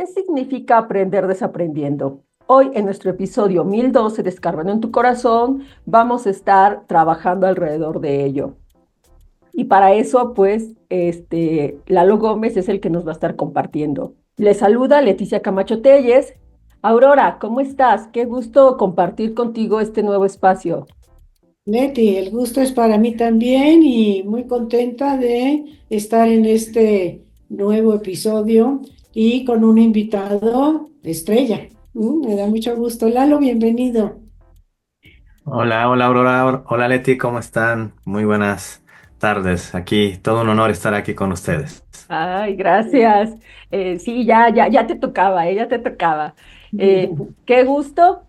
¿Qué significa aprender desaprendiendo? Hoy en nuestro episodio 1012 de Escarbando en tu corazón vamos a estar trabajando alrededor de ello. Y para eso, pues, Lalo Gómez es el que nos va a estar compartiendo. Le saluda Leticia Camacho Telles. Aurora, ¿cómo estás? Qué gusto compartir contigo este nuevo espacio. Leti, el gusto es para mí también y muy contenta de estar en este nuevo episodio y con un invitado estrella. Me da mucho gusto. Lalo, bienvenido. Hola, hola Aurora, hola Leti, ¿cómo están? Muy buenas tardes. Aquí, todo un honor estar aquí con ustedes. Ay, gracias. Sí, ya te tocaba, ya te tocaba. Qué gusto.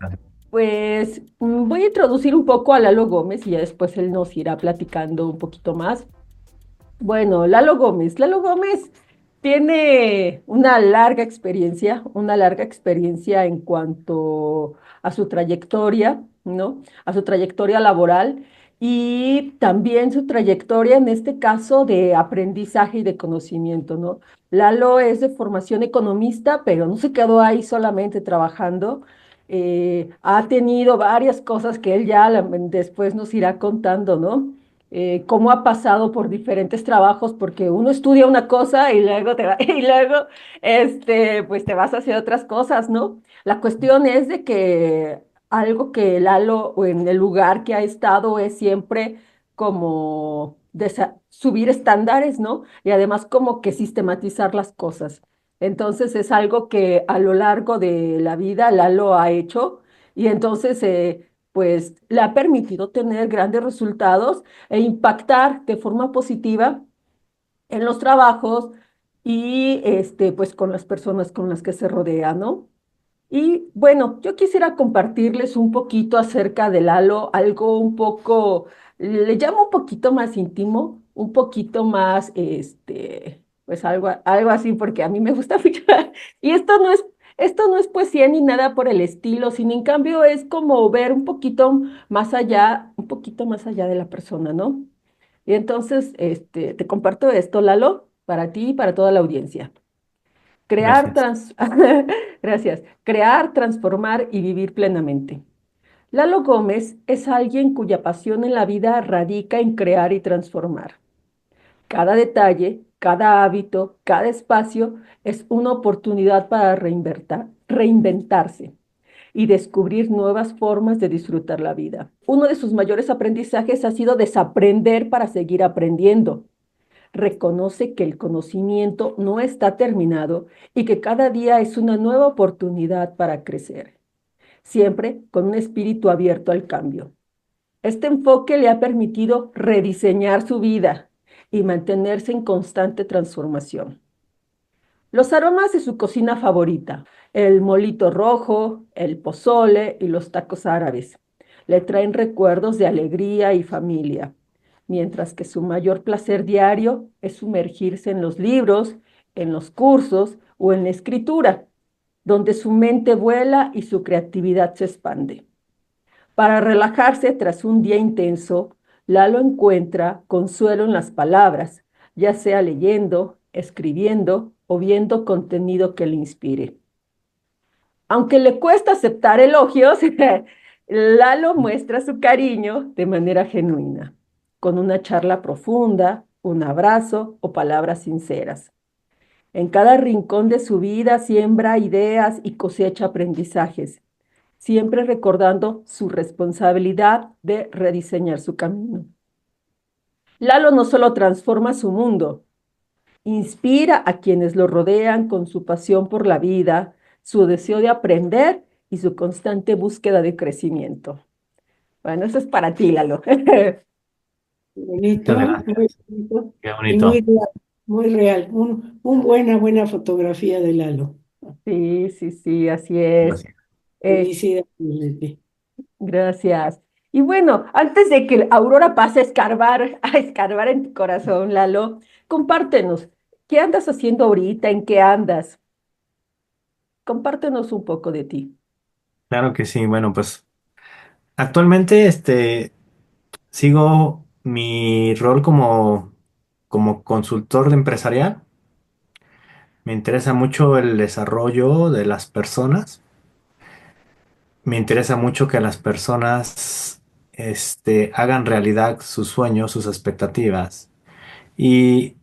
Pues voy a introducir un poco a Lalo Gómez y ya después él nos irá platicando un poquito más. Bueno, Lalo Gómez. Lalo Gómez tiene una larga experiencia en cuanto a su trayectoria, ¿no? A su trayectoria laboral y también su trayectoria en este caso de aprendizaje y de conocimiento, ¿no? Lalo es de formación economista, pero no se quedó ahí solamente trabajando. Ha tenido varias cosas que él después nos irá contando, ¿no? Cómo ha pasado por diferentes trabajos, porque uno estudia una cosa y luego y luego pues te vas hacia otras cosas, ¿no? La cuestión es de que algo que Lalo, o en el lugar que ha estado, es siempre como subir estándares, ¿no? Y además como que sistematizar las cosas. Entonces es algo que a lo largo de la vida Lalo ha hecho y entonces pues le ha permitido tener grandes resultados e impactar de forma positiva en los trabajos y pues con las personas con las que se rodea, ¿no? Y bueno, yo quisiera compartirles un poquito acerca de Lalo, algo un poco, le llamo un poquito más íntimo, un poquito más, pues algo así, porque a mí me gusta mucho. Y esto no es poesía ni nada por el estilo, sino en cambio es como ver un poquito más allá de la persona, ¿no? Y entonces, te comparto esto, Lalo, para ti y para toda la audiencia. Crear Gracias. trans... Gracias. Crear, transformar y vivir plenamente. Lalo Gómez es alguien cuya pasión en la vida radica en crear y transformar. Cada detalle, cada hábito, cada espacio es una oportunidad para reinventarse y descubrir nuevas formas de disfrutar la vida. Uno de sus mayores aprendizajes ha sido desaprender para seguir aprendiendo. Reconoce que el conocimiento no está terminado y que cada día es una nueva oportunidad para crecer, siempre con un espíritu abierto al cambio. Este enfoque le ha permitido rediseñar su vida y mantenerse en constante transformación. Los aromas de su cocina favorita, el molito rojo, el pozole y los tacos árabes, le traen recuerdos de alegría y familia, mientras que su mayor placer diario es sumergirse en los libros, en los cursos o en la escritura, donde su mente vuela y su creatividad se expande. Para relajarse tras un día intenso, Lalo encuentra consuelo en las palabras, ya sea leyendo, escribiendo o viendo contenido que le inspire. Aunque le cuesta aceptar elogios, Lalo muestra su cariño de manera genuina, con una charla profunda, un abrazo o palabras sinceras. En cada rincón de su vida siembra ideas y cosecha aprendizajes, siempre recordando su responsabilidad de rediseñar su camino. Lalo no solo transforma su mundo, inspira a quienes lo rodean con su pasión por la vida, su deseo de aprender y su constante búsqueda de crecimiento. Bueno, eso es para ti, Lalo. Bonito, Muchas muy gracias. bonito Qué y bonito. muy real. Buena fotografía de Lalo. Sí, sí, sí, así es. Gracias. Eh, Felicidades, Leti. Gracias. Y bueno, antes de que Aurora pase a escarbar en tu corazón, Lalo, compártenos, ¿qué andas haciendo ahorita? ¿En qué andas? Compártenos un poco de ti. Claro que sí. Bueno, pues actualmente sigo mi rol como consultor empresarial. Me interesa mucho el desarrollo de las personas. Me interesa mucho que las personas, hagan realidad sus sueños, sus expectativas. Y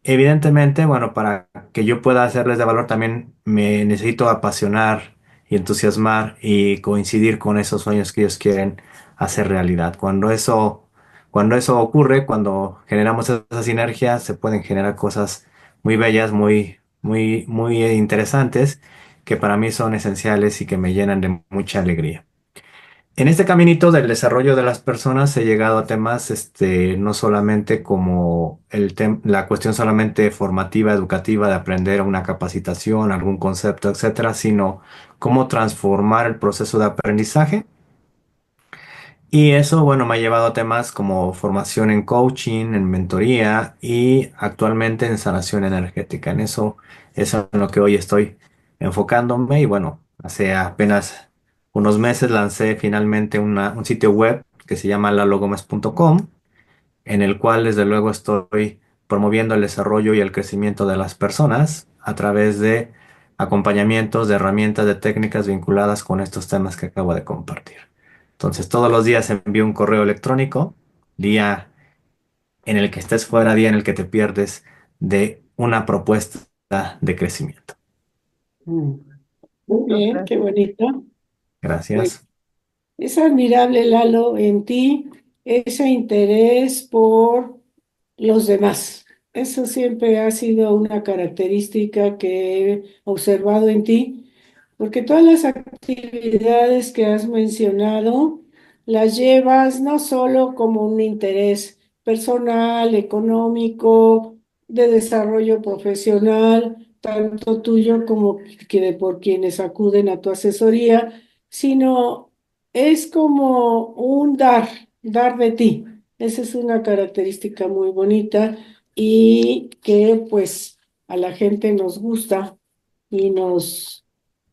evidentemente, bueno, para que yo pueda hacerles de valor también me necesito apasionar y entusiasmar y coincidir con esos sueños que ellos quieren hacer realidad. Cuando eso ocurre, cuando generamos esas sinergias, se pueden generar cosas muy bellas, muy interesantes, que para mí son esenciales y que me llenan de mucha alegría. En este caminito del desarrollo de las personas he llegado a temas, no solamente como la cuestión solamente formativa, educativa, de aprender una capacitación, algún concepto, etcétera, sino cómo transformar el proceso de aprendizaje. Y eso, bueno, me ha llevado a temas como formación en coaching, en mentoría y actualmente en sanación energética. En eso es en lo que hoy estoy enfocándome. Y bueno, hace apenas unos meses lancé finalmente un sitio web que se llama lalogomez.com, en el cual desde luego estoy promoviendo el desarrollo y el crecimiento de las personas a través de acompañamientos, de herramientas, de técnicas vinculadas con estos temas que acabo de compartir. Entonces, todos los días envío un correo electrónico, día en el que estés fuera, día en el que te pierdes, de una propuesta de crecimiento. Mm. Muy Muchas bien, qué gracias. bonito. Pues Gracias. es admirable, Lalo, en ti ese interés por los demás. Eso siempre ha sido una característica que he observado en ti, porque todas las actividades que has mencionado las llevas no solo como un interés personal, económico, de desarrollo profesional, tanto tuyo como que de por quienes acuden a tu asesoría, sino es como un dar de ti. Esa es una característica muy bonita y que pues a la gente nos gusta y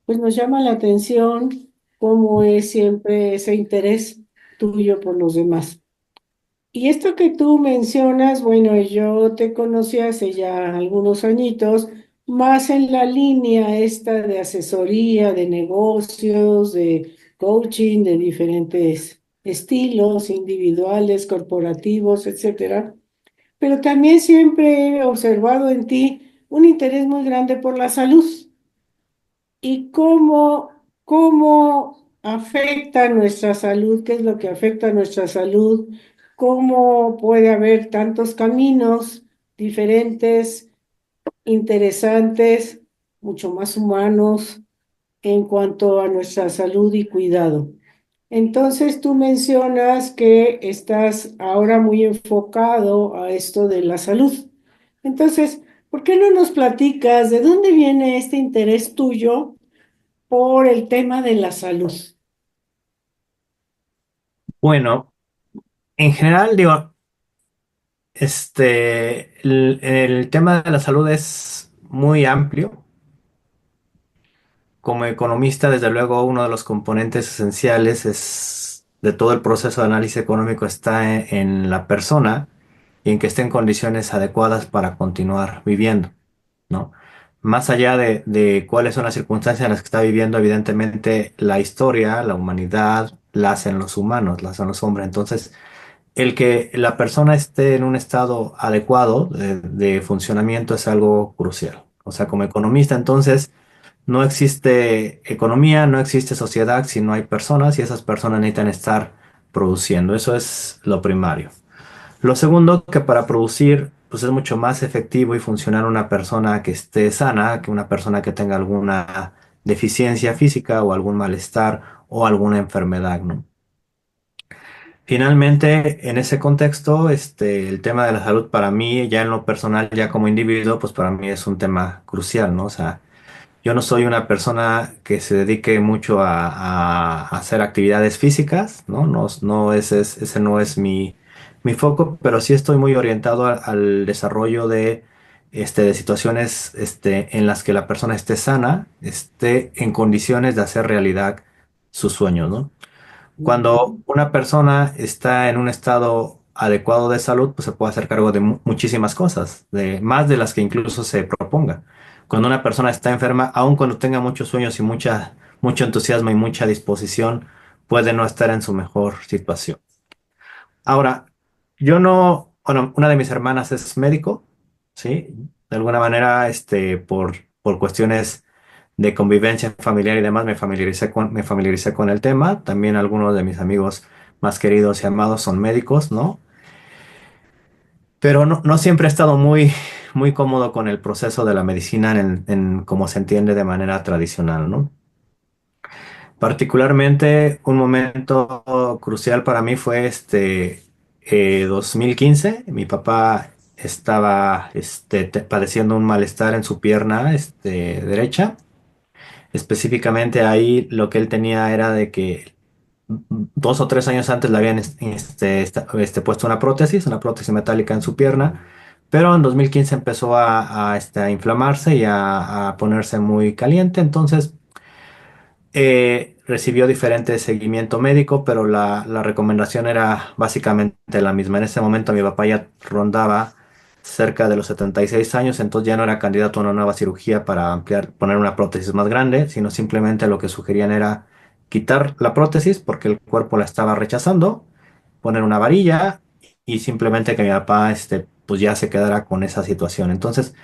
pues nos llama la atención cómo es siempre ese interés tuyo por los demás. Y esto que tú mencionas, bueno, yo te conocí hace ya algunos añitos, más en la línea esta de asesoría, de negocios, de coaching, de diferentes estilos individuales, corporativos, etcétera. Pero también siempre he observado en ti un interés muy grande por la salud y cómo afecta nuestra salud, qué es lo que afecta a nuestra salud, cómo puede haber tantos caminos diferentes, interesantes, mucho más humanos en cuanto a nuestra salud y cuidado. Entonces tú mencionas que estás ahora muy enfocado a esto de la salud. Entonces, ¿por qué no nos platicas de dónde viene este interés tuyo por el tema de la salud? Bueno, en general, digo, el tema de la salud es muy amplio. Como economista, desde luego, uno de los componentes esenciales de todo el proceso de análisis económico está en la persona y en que esté en condiciones adecuadas para continuar viviendo, ¿no? Más allá de cuáles son las circunstancias en las que está viviendo, evidentemente la historia, la humanidad, la hacen los humanos, la hacen los hombres. Entonces, el que la persona esté en un estado adecuado de funcionamiento es algo crucial. O sea, como economista, entonces no existe economía, no existe sociedad si no hay personas y esas personas necesitan estar produciendo. Eso es lo primario. Lo segundo, que para producir, pues es mucho más efectivo y funcionar una persona que esté sana que una persona que tenga alguna deficiencia física o algún malestar o alguna enfermedad, ¿no? Finalmente, en ese contexto, el tema de la salud para mí, ya en lo personal, ya como individuo, pues para mí es un tema crucial, ¿no? O sea, yo no soy una persona que se dedique mucho a hacer actividades físicas, ¿no? No, ese no es mi foco, pero sí estoy muy orientado al desarrollo de situaciones, en las que la persona esté sana, esté en condiciones de hacer realidad sus sueños, ¿no? Cuando una persona está en un estado adecuado de salud, pues se puede hacer cargo de muchísimas cosas, de más de las que incluso se proponga. Cuando una persona está enferma, aun cuando tenga muchos sueños y mucho entusiasmo y mucha disposición, puede no estar en su mejor situación. Ahora, yo no, bueno, una de mis hermanas es médico, ¿sí? De alguna manera, por cuestiones de convivencia familiar y demás, me familiaricé con el tema. También algunos de mis amigos más queridos y amados son médicos, ¿no? Pero no siempre he estado muy cómodo con el proceso de la medicina en cómo se entiende de manera tradicional, ¿no? Particularmente, un momento crucial para mí fue 2015. Mi papá estaba padeciendo un malestar en su pierna derecha. Específicamente ahí lo que él tenía era de que 2 o 3 años antes le habían puesto una prótesis metálica en su pierna, pero en 2015 empezó a inflamarse y a ponerse muy caliente. Entonces recibió diferente seguimiento médico, pero la recomendación era básicamente la misma. En ese momento mi papá ya rondaba cerca de los 76 años, entonces ya no era candidato a una nueva cirugía para ampliar, poner una prótesis más grande, sino simplemente lo que sugerían era quitar la prótesis porque el cuerpo la estaba rechazando, poner una varilla y simplemente que mi papá pues ya se quedara con esa situación. Entonces,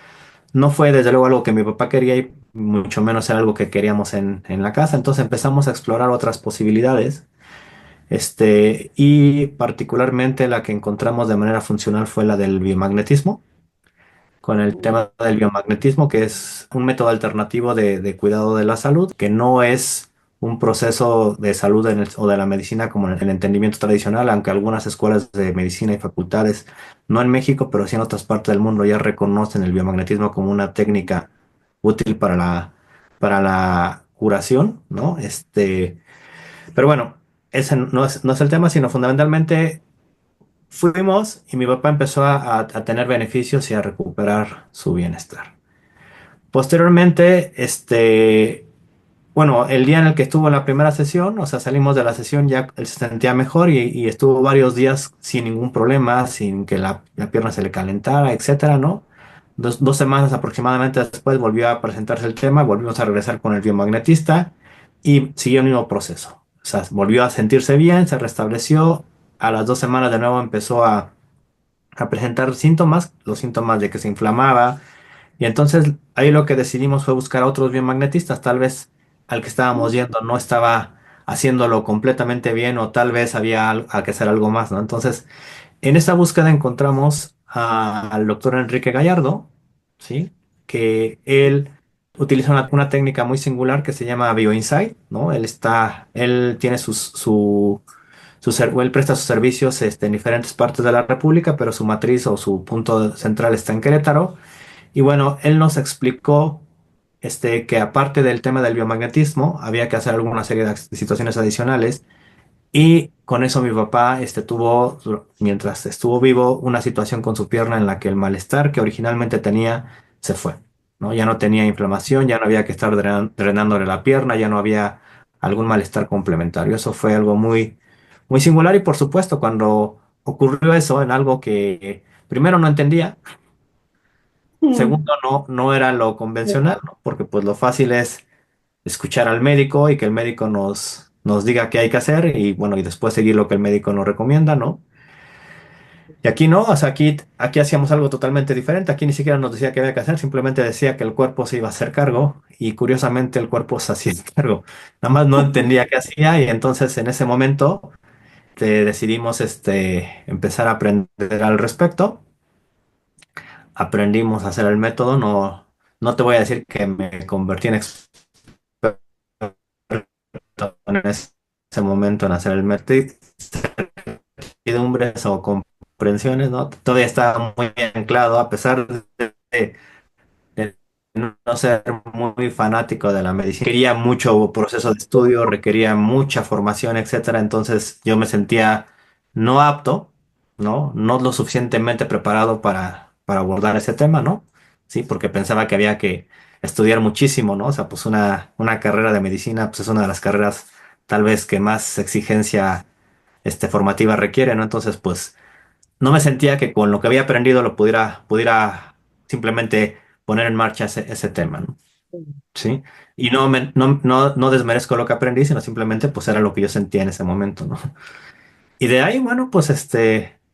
no fue desde luego algo que mi papá quería y mucho menos era algo que queríamos en la casa. Entonces empezamos a explorar otras posibilidades. Y particularmente la que encontramos de manera funcional fue la del biomagnetismo, con el tema del biomagnetismo, que es un método alternativo de cuidado de la salud, que no es un proceso de salud o de la medicina como en el entendimiento tradicional, aunque algunas escuelas de medicina y facultades, no en México, pero sí en otras partes del mundo, ya reconocen el biomagnetismo como una técnica útil para la curación, ¿no? Pero bueno, ese no es el tema, sino fundamentalmente fuimos y mi papá empezó a tener beneficios y a recuperar su bienestar. Posteriormente, bueno, el día en el que estuvo en la primera sesión, o sea, salimos de la sesión, ya él se sentía mejor y estuvo varios días sin ningún problema, sin que la pierna se le calentara, etcétera, ¿no? 2 semanas aproximadamente después volvió a presentarse el tema, volvimos a regresar con el biomagnetista y siguió el mismo proceso. O sea, volvió a sentirse bien, se restableció. A las 2 semanas de nuevo empezó a presentar síntomas, los síntomas de que se inflamaba, y entonces ahí lo que decidimos fue buscar a otros biomagnetistas. Tal vez al que estábamos yendo no estaba haciéndolo completamente bien o tal vez había que hacer algo más, ¿no? Entonces, en esa búsqueda encontramos al doctor Enrique Gallardo, ¿sí? Que él utiliza una técnica muy singular que se llama BioInsight, ¿no? Él tiene él presta sus servicios en diferentes partes de la República, pero su matriz o su punto central está en Querétaro. Y bueno, él nos explicó que aparte del tema del biomagnetismo, había que hacer alguna serie de situaciones adicionales. Y con eso mi papá tuvo, mientras estuvo vivo, una situación con su pierna en la que el malestar que originalmente tenía se fue, ¿no? Ya no tenía inflamación, ya no había que estar drenándole la pierna, ya no había algún malestar complementario. Eso fue algo muy singular y por supuesto cuando ocurrió eso en algo que primero no entendía. Mm. Segundo, no era lo convencional, ¿no? Porque pues lo fácil es escuchar al médico y que el médico nos diga qué hay que hacer y bueno, y después seguir lo que el médico nos recomienda, ¿no? Y aquí no, o sea, aquí hacíamos algo totalmente diferente. Aquí ni siquiera nos decía qué había que hacer, simplemente decía que el cuerpo se iba a hacer cargo y curiosamente el cuerpo se hacía cargo. Nada más no entendía qué hacía y entonces en ese momento decidimos empezar a aprender al respecto. Aprendimos a hacer el método, no te voy a decir que me convertí en experto en ese momento en hacer el método, incertidumbres o comprensiones, ¿no? Todavía está muy anclado, a pesar de no ser muy fanático de la medicina. Requería mucho proceso de estudio, requería mucha formación, etcétera. Entonces yo me sentía no apto, ¿no? No lo suficientemente preparado para abordar ese tema, ¿no? Sí, porque pensaba que había que estudiar muchísimo, ¿no? O sea, pues una carrera de medicina, pues es una de las carreras tal vez que más exigencia formativa requiere, ¿no? Entonces, pues no me sentía que con lo que había aprendido lo pudiera simplemente poner en marcha ese tema, ¿no? ¿Sí? Y no desmerezco lo que aprendí, sino simplemente pues era lo que yo sentía en ese momento, ¿no? Y de ahí, bueno, pues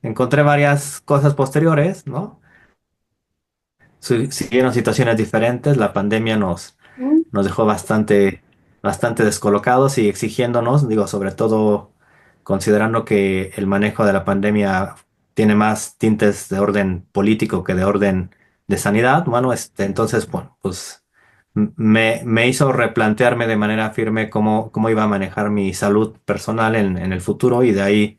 encontré varias cosas posteriores, ¿no? Siguieron situaciones diferentes, la pandemia Mm. nos dejó bastante descolocados y exigiéndonos, digo, sobre todo considerando que el manejo de la pandemia tiene más tintes de orden político que de orden de sanidad. Bueno, entonces, bueno, pues me hizo replantearme de manera firme cómo iba a manejar mi salud personal en el futuro y de ahí,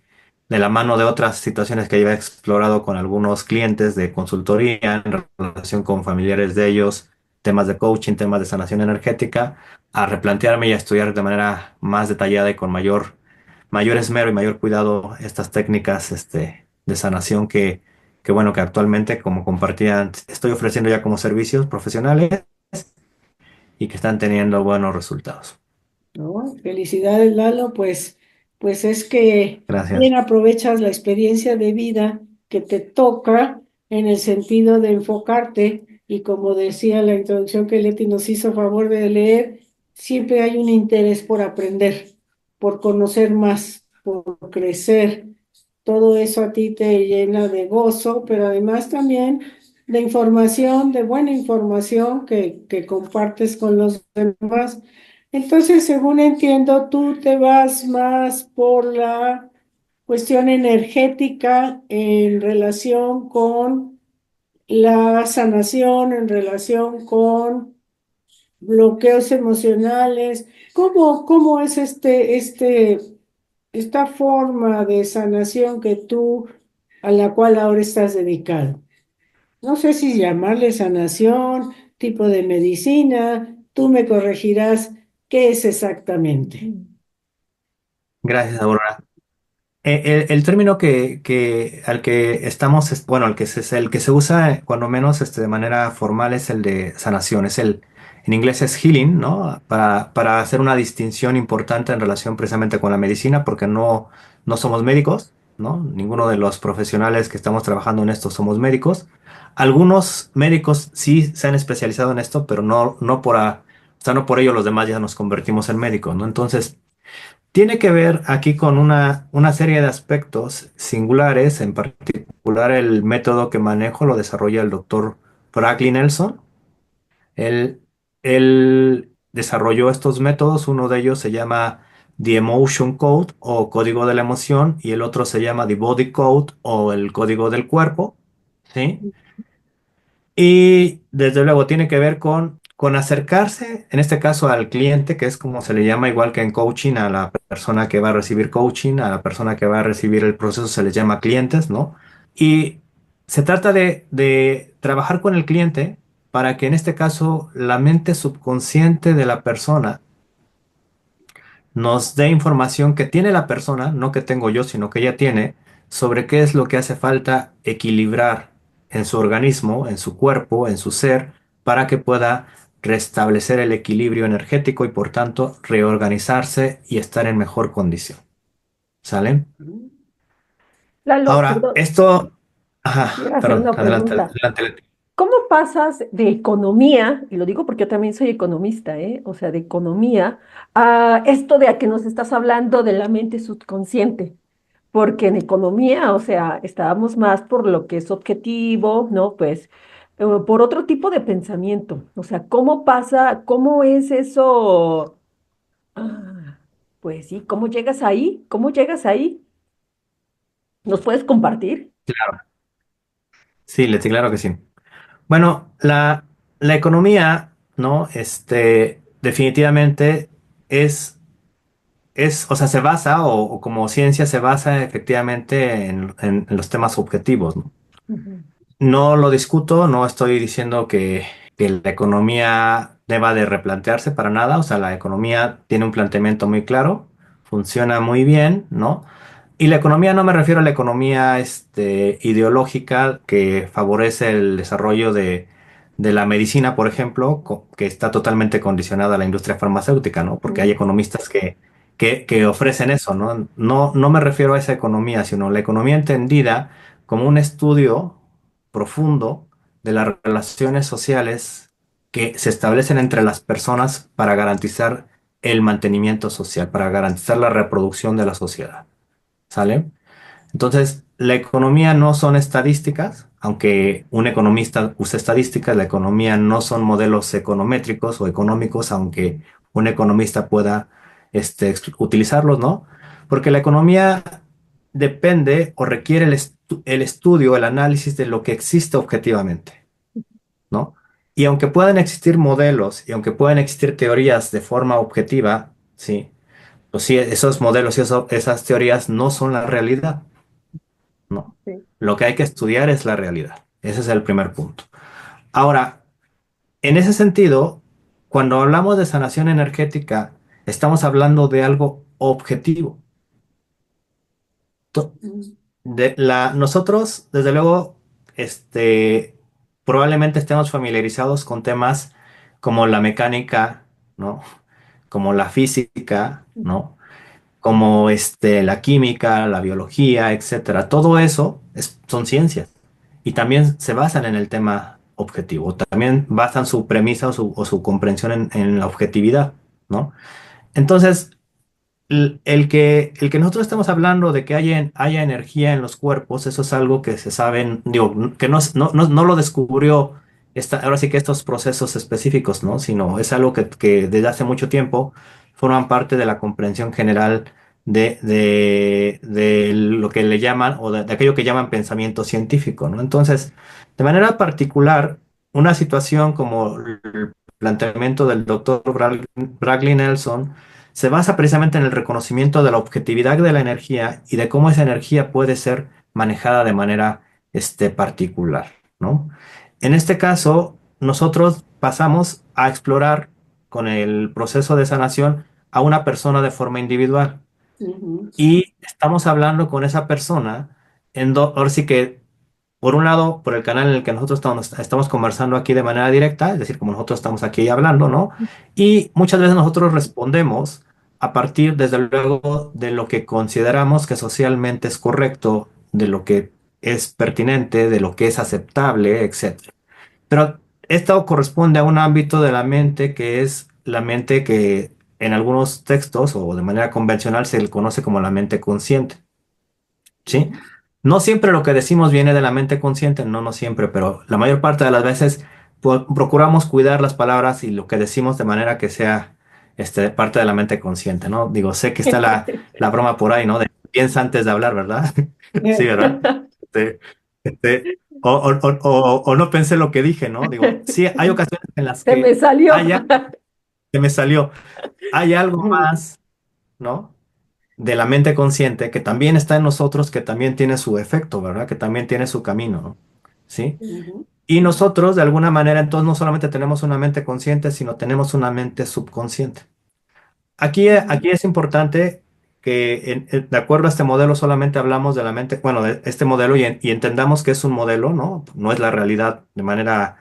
de la mano de otras situaciones que había explorado con algunos clientes de consultoría en relación con familiares de ellos, temas de coaching, temas de sanación energética, a replantearme y a estudiar de manera más detallada y con mayor esmero y mayor cuidado estas técnicas de sanación que actualmente, como compartían, estoy ofreciendo ya como servicios profesionales y que están teniendo buenos resultados. ¿No? Felicidades, Lalo, pues es que bien Gracias. aprovechas la experiencia de vida que te toca en el sentido de enfocarte y como decía la introducción que Leti nos hizo favor de leer, siempre hay un interés por aprender, por conocer más, por crecer. Todo eso a ti te llena de gozo, pero además también de información, de buena información que compartes con los demás. Entonces, según entiendo, tú te vas más por la cuestión energética en relación con la sanación, en relación con bloqueos emocionales. ¿Cómo es esta forma de sanación que tú, a la cual ahora estás dedicado? No sé si llamarle sanación, tipo de medicina, tú me corregirás qué es exactamente. Mm. Gracias, Aurora. El término al que estamos, bueno, el que se usa, cuando menos de manera formal, es el de sanación. En inglés es healing, ¿no? Para hacer una distinción importante en relación precisamente con la medicina, porque no somos médicos, ¿no? Ninguno de los profesionales que estamos trabajando en esto somos médicos. Algunos médicos sí se han especializado en esto, pero o sea, no por ello los demás ya nos convertimos en médicos, ¿no? Entonces, tiene que ver aquí con una serie de aspectos singulares, en particular el método que manejo lo desarrolla el doctor Franklin Nelson. Él, él desarrolló estos métodos, uno de ellos se llama The Emotion Code o código de la emoción y el otro se llama The Body Code o el código del cuerpo, ¿sí? Y desde luego tiene que ver con acercarse, en este caso al cliente, que es como se le llama igual que en coaching, a la persona que va a recibir coaching, a la persona que va a recibir el proceso se les llama clientes, ¿no? Y se trata de trabajar con el cliente para que en este caso la mente subconsciente de la persona nos dé información que tiene la persona, no que tengo yo, sino que ella tiene, sobre qué es lo que hace falta equilibrar en su organismo, en su cuerpo, en su ser, para que pueda restablecer el equilibrio energético y por tanto reorganizarse y estar en mejor condición. ¿Sale? Lalo, Ahora, perdón, esto... quiero Ajá, hacer perdón, una adelante, pregunta. adelante. Leti. ¿Cómo pasas de economía, y lo digo porque yo también soy economista, o sea, de economía, a esto de a que nos estás hablando de la mente subconsciente? Porque en economía, o sea, estábamos más por lo que es objetivo, ¿no? Pues por otro tipo de pensamiento. O sea, ¿cómo pasa, cómo es eso? Ah, pues sí, ¿cómo llegas ahí? ¿Cómo llegas ahí? ¿Nos puedes compartir? Claro, sí, Leti, claro que sí. Bueno, la economía, ¿no? Definitivamente es o sea, se basa, o como ciencia se basa efectivamente en los temas objetivos, ¿no? Ujú, No lo discuto, no estoy diciendo que la economía deba de replantearse para nada, o sea, la economía tiene un planteamiento muy claro, funciona muy bien, ¿no? Y la economía no me refiero a la economía ideológica que favorece el desarrollo de la medicina, por ejemplo, que está totalmente condicionada a la industria farmacéutica, ¿no? Porque hay ujú, economistas que ofrecen eso, ¿no? No me refiero a esa economía, sino la economía entendida como un estudio profundo de las relaciones sociales que se establecen entre las personas para garantizar el mantenimiento social, para garantizar la reproducción de la sociedad. ¿Sale? Entonces, la economía no son estadísticas, aunque un economista usa estadísticas, la economía no son modelos econométricos o económicos, aunque un economista pueda utilizarlos, ¿no? Porque la economía depende o requiere el estudio, el análisis de lo que existe objetivamente, ¿no? Y aunque puedan existir modelos y aunque puedan existir teorías de forma objetiva, sí, pues sí, esos modelos y esas teorías no son la realidad. No. Sí. Lo que hay que estudiar es la realidad. Ese es el primer punto. Ahora, en ese sentido, cuando hablamos de sanación energética, estamos hablando de algo objetivo. To- Nosotros, desde luego, probablemente estemos familiarizados con temas como la mecánica, ¿no? Como la física, ¿no? Como la química, la biología, etcétera. Todo eso son ciencias y también se basan en el tema objetivo, también basan su premisa o su comprensión en la objetividad, ¿no? Entonces, el que nosotros estamos hablando de que haya energía en los cuerpos, eso es algo que se sabe, digo, que no lo descubrió ahora sí que estos procesos específicos, ¿no? Sino es algo que desde hace mucho tiempo forman parte de la comprensión general de lo que le llaman, o de aquello que llaman pensamiento científico, ¿no? Entonces, de manera particular, una situación como el planteamiento del doctor Bradley Nelson, se basa precisamente en el reconocimiento de la objetividad de la energía y de cómo esa energía puede ser manejada de manera particular, ¿no? En este caso, nosotros pasamos a explorar con el proceso de sanación a una persona de forma individual Ujú, y estamos hablando con esa persona ahora sí que por un lado, por el canal en el que nosotros estamos conversando aquí de manera directa, es decir, como nosotros estamos aquí hablando, ¿no? Y muchas veces nosotros respondemos a partir, desde luego, de lo que consideramos que socialmente es correcto, de lo que es pertinente, de lo que es aceptable, etcétera. Pero esto corresponde a un ámbito de la mente que es la mente que en algunos textos o de manera convencional se le conoce como la mente consciente. ¿Sí? ujú. No siempre lo que decimos viene de la mente consciente, no, no siempre, pero la mayor parte de las veces procuramos cuidar las palabras y lo que decimos de manera que sea parte de la mente consciente, ¿no? Digo, sé que está la broma por ahí, ¿no? De piensa antes de hablar, ¿verdad? Sí, ¿verdad? Este, o no pensé lo que dije, ¿no? Digo, sí, hay ocasiones en las Se me que salió. se me salió, hay algo más, ¿no? De la mente consciente que también está en nosotros, que también tiene su efecto, ¿verdad? Que también tiene su camino, ¿no? ¿Sí? Ujú, Y nosotros, de alguna manera, entonces no solamente tenemos una mente consciente, sino tenemos una mente subconsciente. Aquí es importante que, de acuerdo a este modelo, solamente hablamos de la mente, bueno, de este modelo y entendamos que es un modelo, ¿no? No es la realidad de manera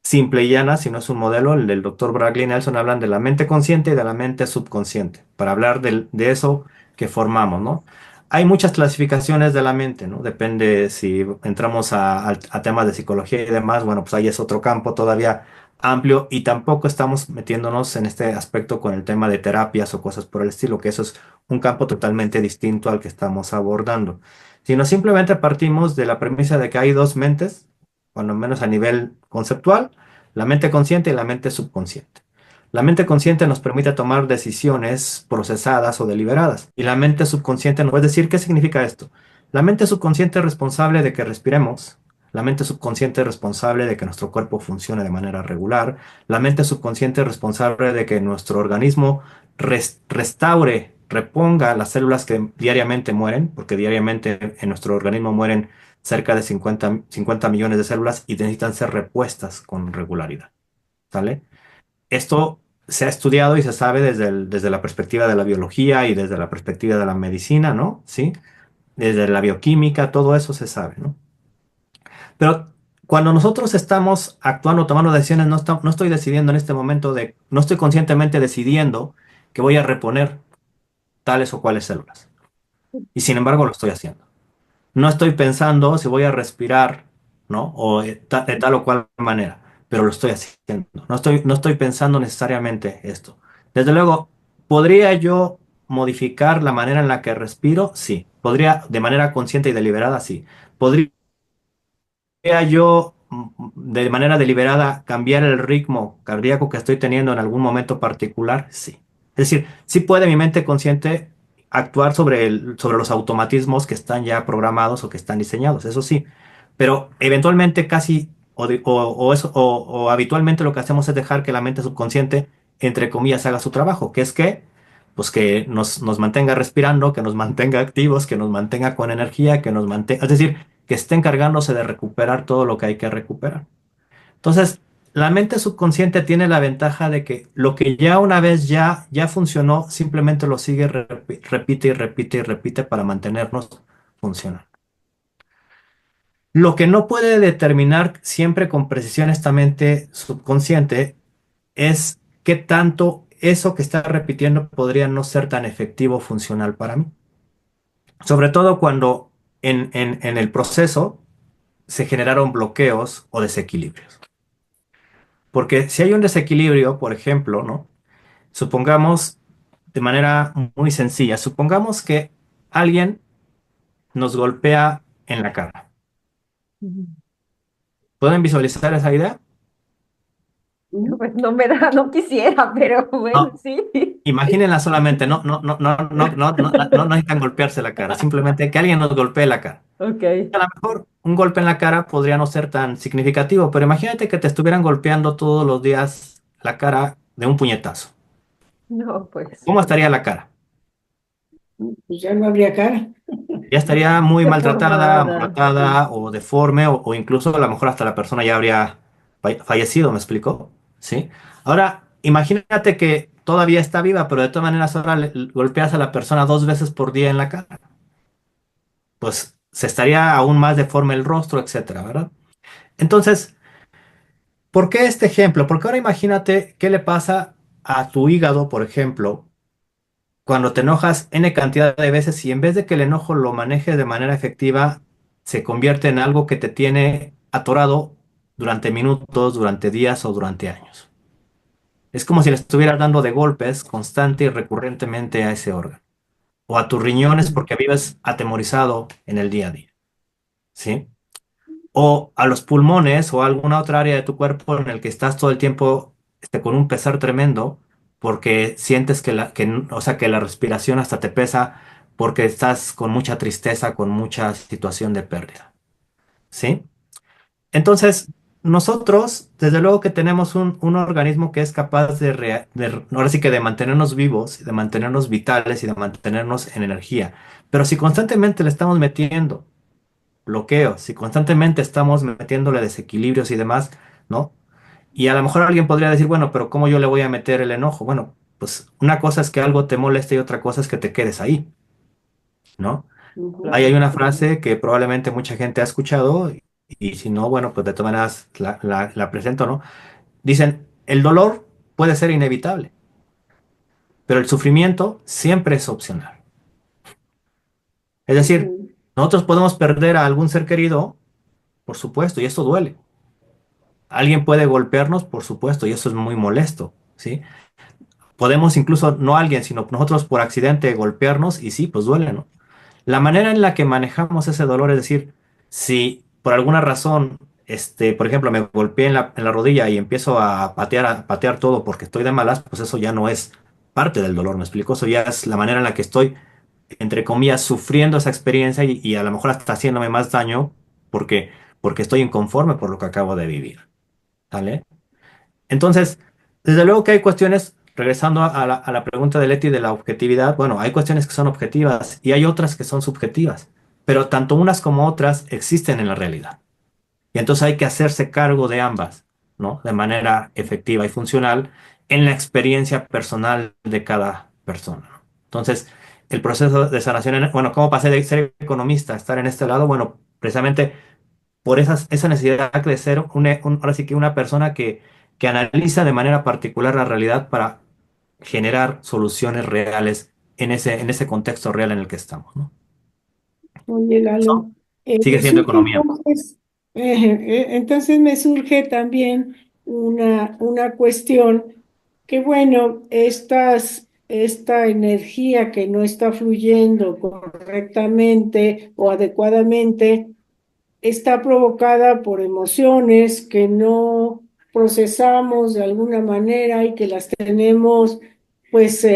simple y llana, sino es un modelo. El del doctor Bradley Nelson hablan de la mente consciente y de la mente subconsciente, para hablar de eso que formamos, ¿no? Hay muchas clasificaciones de la mente, ¿no? Depende si entramos a temas de psicología y demás, bueno, pues ahí es otro campo todavía amplio y tampoco estamos metiéndonos en este aspecto con el tema de terapias o cosas por el estilo, que eso es un campo totalmente distinto al que estamos abordando, sino simplemente partimos de la premisa de que hay dos mentes, cuando menos a nivel conceptual, la mente consciente y la mente subconsciente. La mente consciente nos permite tomar decisiones procesadas o deliberadas y la mente subconsciente nos puede decir, ¿qué significa esto? La mente subconsciente es responsable de que respiremos. La mente subconsciente es responsable de que nuestro cuerpo funcione de manera regular. La mente subconsciente es responsable de que nuestro organismo restaure, reponga las células que diariamente mueren, porque diariamente en nuestro organismo mueren cerca de 50 millones de células y necesitan ser repuestas con regularidad. ¿Sale? Esto se ha estudiado y se sabe desde la perspectiva de la biología y desde la perspectiva de la medicina, ¿no? ¿Sí? Desde la bioquímica, todo eso se sabe, ¿no? Pero cuando nosotros estamos actuando, tomando decisiones, no estoy decidiendo en este momento no estoy conscientemente decidiendo que voy a reponer tales o cuales células. Y sin embargo lo estoy haciendo. No estoy pensando si voy a respirar ¿no? O de tal o cual manera, pero lo estoy haciendo. No estoy pensando necesariamente esto. Desde luego, ¿podría yo modificar la manera en la que respiro? Sí. ¿Podría de manera consciente y deliberada? Sí. ¿Podría yo de manera deliberada cambiar el ritmo cardíaco que estoy teniendo en algún momento particular? Sí. Es decir, sí puede mi mente consciente actuar sobre los automatismos que están ya programados o que están diseñados, eso sí, pero eventualmente casi o habitualmente lo que hacemos es dejar que la mente subconsciente, entre comillas, haga su trabajo, que es que, pues que nos mantenga respirando, que nos mantenga activos, que nos mantenga con energía, que nos mantenga, es decir, que esté encargándose de recuperar todo lo que hay que recuperar. Entonces, la mente subconsciente tiene la ventaja de que lo que ya una vez ya funcionó, simplemente lo sigue, repite y repite y repite para mantenernos funcionando. Lo que no puede determinar siempre con precisión esta mente subconsciente es qué tanto eso que está repitiendo podría no ser tan efectivo o funcional para mí. Sobre todo cuando en el proceso se generaron bloqueos o desequilibrios. Porque si hay un desequilibrio, por ejemplo, ¿no? Supongamos de manera muy sencilla, supongamos que alguien nos golpea en la cara. Ujú. ¿Pueden visualizar esa idea? No, pues no me da, no quisiera, pero bueno, No, sí. imagínenla solamente, no necesitan golpearse la cara, simplemente que alguien nos golpee la cara. Ok, A lo mejor un golpe en la cara podría no ser tan significativo, pero imagínate que te estuvieran golpeando todos los días la cara de un puñetazo. no, pues ¿Cómo estaría la cara? Pues ya no habría cara. Ya estaría muy maltratada, deformada, sí. amoratada o deforme o incluso a lo mejor hasta la persona ya habría fallecido, ¿me explico? ¿Sí? Ahora, imagínate que todavía está viva, pero de todas maneras ahora golpeas a la persona 2 veces por día en la cara. Pues se estaría aún más deforme el rostro, etcétera, ¿verdad? Entonces, ¿por qué este ejemplo? Porque ahora imagínate qué le pasa a tu hígado, por ejemplo, cuando te enojas N cantidad de veces y en vez de que el enojo lo manejes de manera efectiva, se convierte en algo que te tiene atorado durante minutos, durante días o durante años. Es como si le estuvieras dando de golpes constante y recurrentemente a ese órgano. O a tus riñones porque vives atemorizado en el día a día. ¿Sí? O a los pulmones o a alguna otra área de tu cuerpo en el que estás todo el tiempo con un pesar tremendo porque sientes o sea, que la respiración hasta te pesa porque estás con mucha tristeza, con mucha situación de pérdida. ¿Sí? Entonces, nosotros, desde luego que tenemos un organismo que es capaz ahora sí que de mantenernos vivos, de mantenernos vitales y de mantenernos en energía. Pero si constantemente le estamos metiendo bloqueos, si constantemente estamos metiéndole desequilibrios y demás, ¿no? Y a lo mejor alguien podría decir, bueno, pero ¿cómo yo le voy a meter el enojo? Bueno, pues una cosa es que algo te moleste y otra cosa es que te quedes ahí, ¿no? Ahí hay Ujú. una frase que probablemente mucha gente ha escuchado y si no, bueno, pues de todas maneras la presento, ¿no? Dicen, el dolor puede ser inevitable, pero el sufrimiento siempre es opcional. Es decir, Ujú. nosotros podemos perder a algún ser querido, por supuesto, y esto duele. Alguien puede golpearnos, por supuesto, y eso es muy molesto, ¿sí? Podemos incluso, no alguien, sino nosotros por accidente golpearnos y sí, pues duele, ¿no? La manera en la que manejamos ese dolor, es decir, si por alguna razón, por ejemplo, me golpeé en la rodilla y empiezo a patear todo porque estoy de malas, pues eso ya no es parte del dolor, ¿me explico? Eso ya es la manera en la que estoy, entre comillas, sufriendo esa experiencia y a lo mejor hasta haciéndome más daño porque, porque estoy inconforme por lo que acabo de vivir, ¿vale? Entonces, desde luego que hay cuestiones, regresando a la pregunta de Leti de la objetividad, bueno, hay cuestiones que son objetivas y hay otras que son subjetivas, pero tanto unas como otras existen en la realidad. Y entonces hay que hacerse cargo de ambas, ¿no? De manera efectiva y funcional en la experiencia personal de cada persona. Entonces, el proceso de sanación, bueno, ¿cómo pasé de ser economista a estar en este lado? Bueno, precisamente por esa necesidad de ser ahora sí que una persona que analiza de manera particular la realidad para generar soluciones reales en ese contexto real en el que estamos, ¿no? Oye, Lalo, Sigue siendo sí que economía. entonces. Entonces me surge también una cuestión que, bueno, esta energía que no está fluyendo correctamente o adecuadamente está provocada por emociones que no procesamos de alguna manera y que las tenemos pues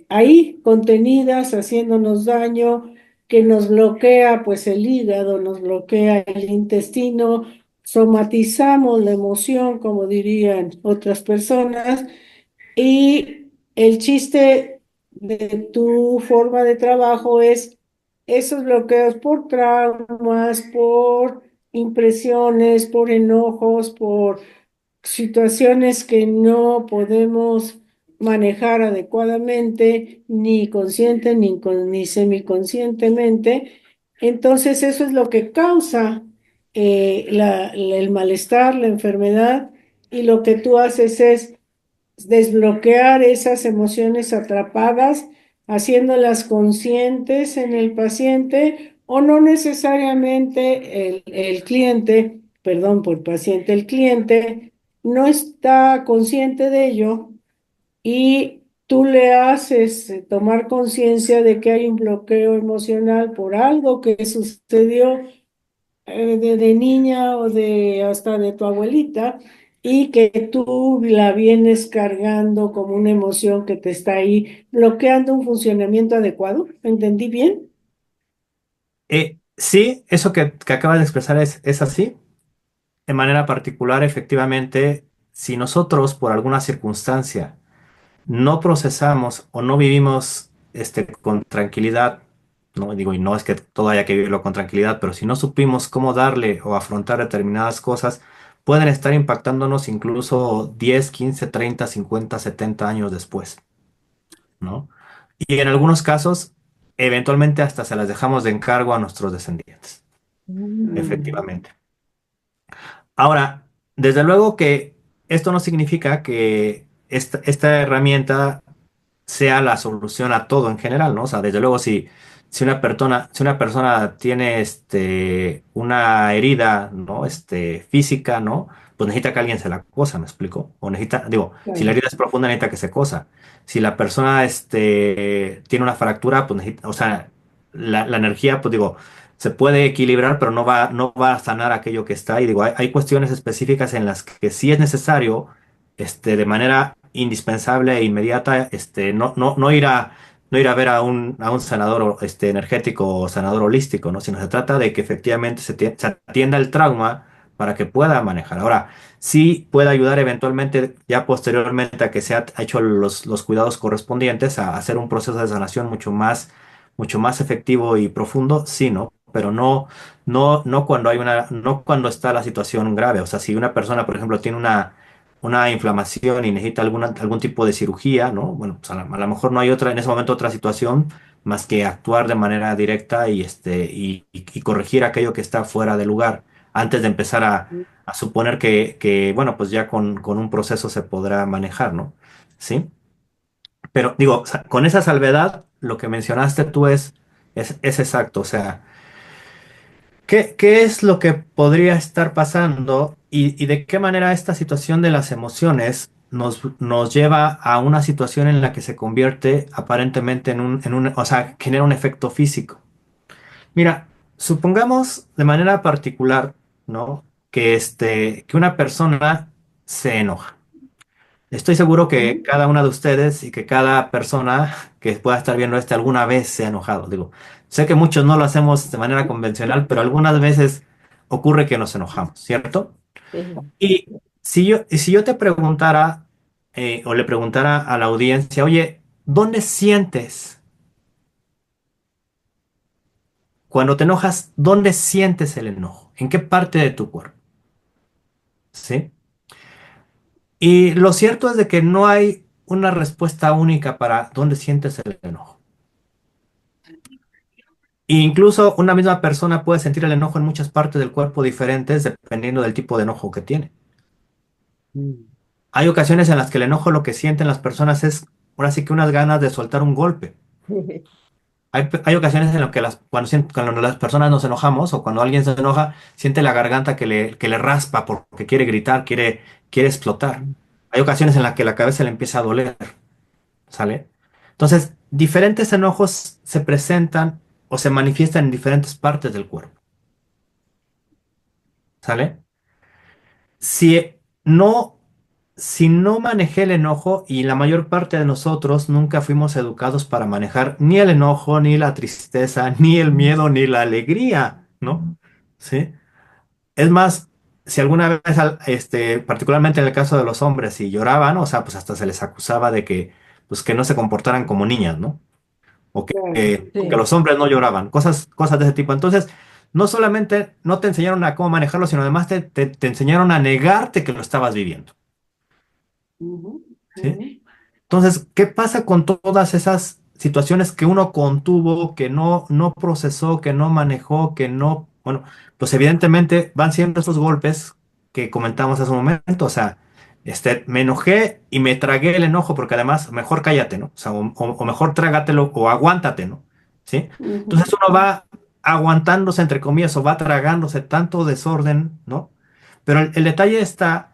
ahí contenidas, haciéndonos daño, que nos bloquea pues el hígado, nos bloquea el intestino, somatizamos la emoción, como dirían otras personas, y el chiste de tu forma de trabajo es esos bloqueos por traumas, por impresiones, por enojos, por situaciones que no podemos manejar adecuadamente, ni consciente ni semiconscientemente. Entonces eso es lo que causa el malestar, la enfermedad, y lo que tú haces es desbloquear esas emociones atrapadas, haciéndolas conscientes en el paciente o no necesariamente el cliente, perdón por paciente, el cliente no está consciente de ello y tú le haces tomar conciencia de que hay un bloqueo emocional por algo que sucedió de niña o de hasta de tu abuelita y que tú la vienes cargando como una emoción que te está ahí bloqueando un funcionamiento adecuado. ¿Entendí bien? Sí, eso que acabas de expresar es así. De manera particular, efectivamente, si nosotros por alguna circunstancia no procesamos o no vivimos con tranquilidad, no digo, y no es que todo haya que vivirlo con tranquilidad, pero si no supimos cómo darle o afrontar determinadas cosas, pueden estar impactándonos incluso 10, 15, 30, 50, 70 años después, ¿no? Y en algunos casos, eventualmente hasta se las dejamos de encargo a nuestros descendientes, Mm. efectivamente. Ahora, desde luego que esto no significa que esta herramienta sea la solución a todo en general, ¿no? O sea, desde luego si una persona tiene una herida, ¿no? Física, ¿no? Pues necesita que alguien se la cosa, ¿me explico? O necesita, digo, si la Claro. herida es profunda, necesita que se cosa. Si la persona tiene una fractura, pues necesita, o sea, la energía, pues digo, se puede equilibrar, pero no va a sanar aquello que está. Y digo, hay cuestiones específicas en las que sí es necesario de manera indispensable e inmediata, no ir a ver a un sanador energético o sanador holístico, ¿no? Sino se trata de que efectivamente se atienda el trauma para que pueda manejar. Ahora, sí puede ayudar eventualmente, ya posteriormente a que se ha hecho los cuidados correspondientes, a hacer un proceso de sanación mucho más efectivo y profundo, sí, ¿no? Pero no cuando está la situación grave. O sea, si una persona, por ejemplo, tiene una inflamación y necesita algún tipo de cirugía, ¿no? Bueno, pues a lo mejor no hay en ese momento otra situación más que actuar de manera directa y corregir aquello que está fuera de lugar antes de empezar a suponer bueno, pues ya con un proceso se podrá manejar, ¿no? ¿Sí? Pero digo, o sea, con esa salvedad, lo que mencionaste tú es exacto, o sea, ¿qué es lo que podría estar pasando y de qué manera esta situación de las emociones nos lleva a una situación en la que se convierte aparentemente o sea, genera un efecto físico? Mira, supongamos de manera particular, ¿no? Que una persona se enoja. Estoy seguro que Ujú. cada una de ustedes y que cada persona que pueda estar viendo alguna vez se ha enojado. Digo, sé que muchos no lo hacemos de manera convencional, pero algunas veces ocurre que nos enojamos, ¿cierto? Sí. Y si yo te preguntara o le preguntara a la audiencia, oye, ¿dónde sientes cuando te enojas? ¿Dónde sientes el enojo? ¿En qué parte de tu cuerpo? ¿Sí? Y lo cierto es de que no hay una respuesta única para dónde sientes el enojo. E incluso una misma persona puede sentir el enojo en muchas partes del cuerpo diferentes dependiendo del tipo de enojo que tiene. Mm. Hay ocasiones en las que el enojo lo que sienten las personas es ahora sí que unas ganas de soltar un golpe. hay ocasiones en las que cuando las personas nos enojamos o cuando alguien se enoja, siente la garganta que le raspa porque quiere gritar, quiere explotar. Hay ocasiones en las que la cabeza le empieza a doler, ¿sale? Entonces, diferentes enojos se presentan o se manifiestan en diferentes partes del cuerpo, ¿sale? Si no, si no manejé el enojo, y la mayor parte de nosotros nunca fuimos educados para manejar ni el enojo, ni la tristeza, ni el miedo, ni la alegría, ¿no? ¿Sí? Es más, si alguna vez, particularmente en el caso de los hombres, si lloraban, o sea, pues hasta se les acusaba de que, pues que no se comportaran como niñas, ¿no? O Claro. que Sí. los hombres no lloraban, cosas de ese tipo. Entonces, no solamente no te enseñaron a cómo manejarlo, sino además te enseñaron a negarte que lo estabas viviendo. Ujú, ¿Sí? ujú. Entonces, ¿qué pasa con todas esas situaciones que uno contuvo, que no procesó, que no manejó, que no, bueno, pues evidentemente van siendo estos golpes que comentamos hace un momento, o sea, me enojé y me tragué el enojo, porque además, mejor cállate, ¿no? O sea, o mejor trágatelo o aguántate, ¿no? ¿Sí? Entonces Ujú. uno va aguantándose, entre comillas, o va tragándose tanto desorden, ¿no? Pero el detalle está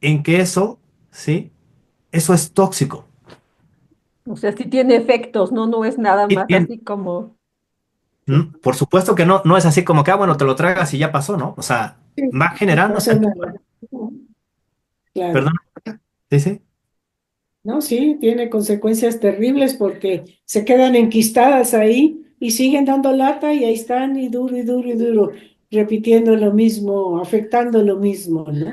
en que eso, ¿sí? Eso es tóxico. O sea, sí tiene efectos, ¿no? No es nada Y más así como, sí. por supuesto que no es así como que, bueno, te lo tragas y ya pasó, ¿no? O sea, Sí, va no generándose pasa en tu nada. cuerpo. Claro. Perdón, sí, sí. No, sí, tiene consecuencias terribles porque se quedan enquistadas ahí y siguen dando lata y ahí están y duro y duro y duro, repitiendo lo mismo, afectando lo mismo, ¿no?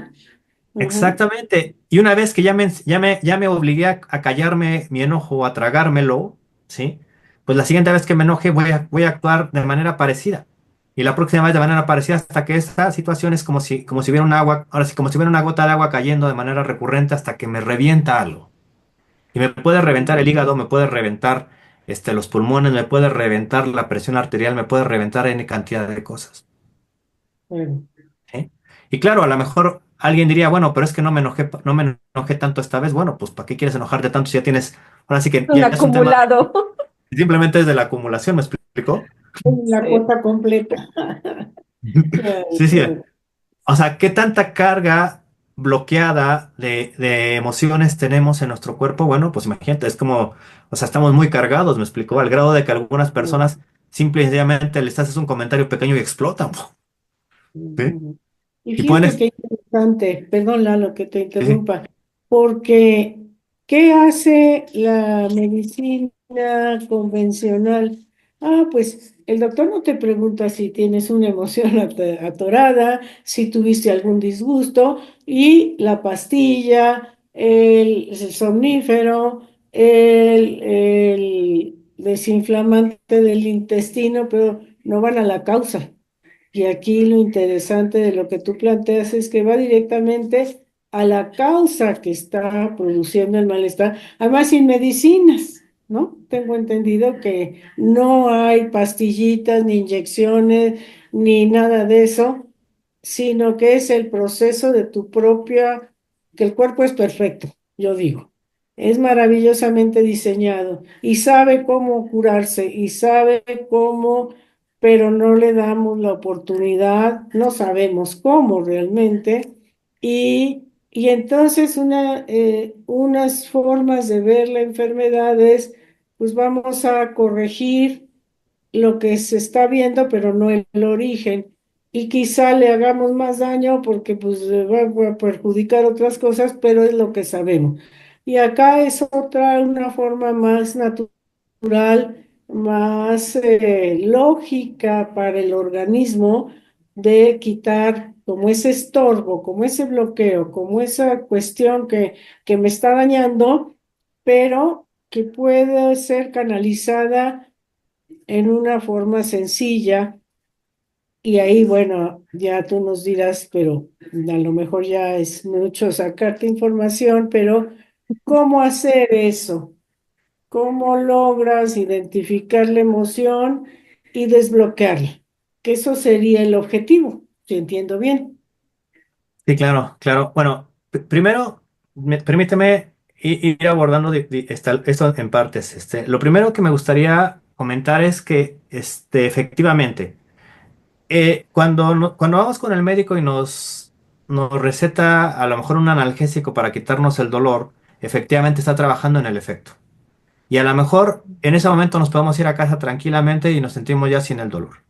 Ujú. Exactamente. Y una vez que ya me obligué a callarme mi enojo o a tragármelo, ¿sí? Pues la siguiente vez que me enoje voy a actuar de manera parecida. Y la próxima vez de manera parecida hasta que esta situación es como si hubiera un agua, ahora sí, como si hubiera una gota de agua cayendo de manera recurrente hasta que me revienta algo. Y me puede reventar el hígado, me puede reventar los pulmones, me puede reventar la presión arterial, me puede reventar N cantidad de cosas. Bueno, ¿Sí? Y claro, a lo mejor alguien diría, bueno, pero es que no me enojé tanto esta vez. Bueno, pues ¿para qué quieres enojarte tanto si ya tienes, ahora sí que Un ya es un tema acumulado. simplemente es de la acumulación, ¿me explico? la Sí. cuota completa. Claro, Sí, sí. claro. O sea, ¿qué tanta carga bloqueada de emociones tenemos en nuestro cuerpo? Bueno, pues imagínate, es como, o sea, estamos muy cargados, me explicó, al grado de que algunas personas simple y sencillamente les haces un comentario pequeño y explotan. ¿Sí? Ujú. Y Y pueden, fíjate qué interesante, perdón Lalo que te sí, sí, interrumpa, porque ¿qué hace la medicina convencional? Ah, pues el doctor no te pregunta si tienes una emoción atorada, si tuviste algún disgusto, y la pastilla, el somnífero, el desinflamante del intestino, pero no van a la causa. Y aquí lo interesante de lo que tú planteas es que va directamente a la causa que está produciendo el malestar, además sin medicinas, ¿no? Tengo entendido que no hay pastillitas, ni inyecciones, ni nada de eso, sino que es el proceso de tu propia, que el cuerpo es perfecto, yo digo. Es maravillosamente diseñado y sabe cómo curarse y sabe cómo, pero no le damos la oportunidad, no sabemos cómo realmente, y entonces unas formas de ver la enfermedad es, pues vamos a corregir lo que se está viendo, pero no el origen, y quizá le hagamos más daño porque pues le va a perjudicar otras cosas, pero es lo que sabemos. Y acá es otra, una forma más natural, más lógica para el organismo de quitar como ese estorbo, como ese bloqueo, como esa cuestión que me está dañando, pero que puede ser canalizada en una forma sencilla. Y ahí, bueno, ya tú nos dirás, pero a lo mejor ya es mucho sacarte información, pero ¿cómo hacer eso? ¿Cómo logras identificar la emoción y desbloquearla? Que eso sería el objetivo, si entiendo bien. sí, claro, claro. Bueno, primero, permíteme ir abordando esto en partes. Lo primero que me gustaría comentar es que efectivamente, cuando vamos con el médico y nos receta a lo mejor un analgésico para quitarnos el dolor, efectivamente está trabajando en el efecto. Y a lo mejor en ese momento nos podemos ir a casa tranquilamente y nos sentimos ya sin el dolor.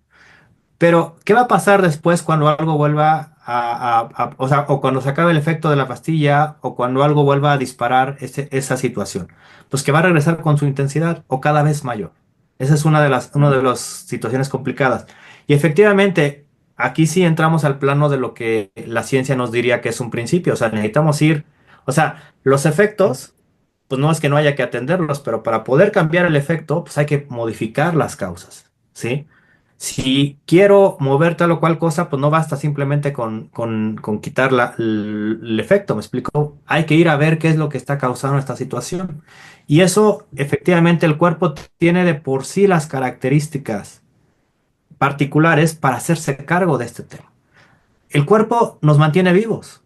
Pero, ¿qué va a pasar después cuando algo vuelva o sea, o cuando se acabe el efecto de la pastilla, o cuando algo vuelva a disparar esa situación? Pues que va a regresar con su intensidad o cada vez mayor. Esa es una de las situaciones complicadas. Y efectivamente, aquí sí entramos al plano de lo que la ciencia nos diría que es un principio. O sea, necesitamos ir, o sea, los efectos, pues no es que no haya que atenderlos, pero para poder cambiar el efecto, pues hay que modificar las causas, ¿sí? Si quiero mover tal o cual cosa, pues no basta simplemente con quitar el efecto, ¿me explico? Hay que ir a ver qué es lo que está causando esta situación. Y eso, efectivamente, el cuerpo tiene de por sí las características particulares para hacerse cargo de este tema. El cuerpo nos mantiene vivos.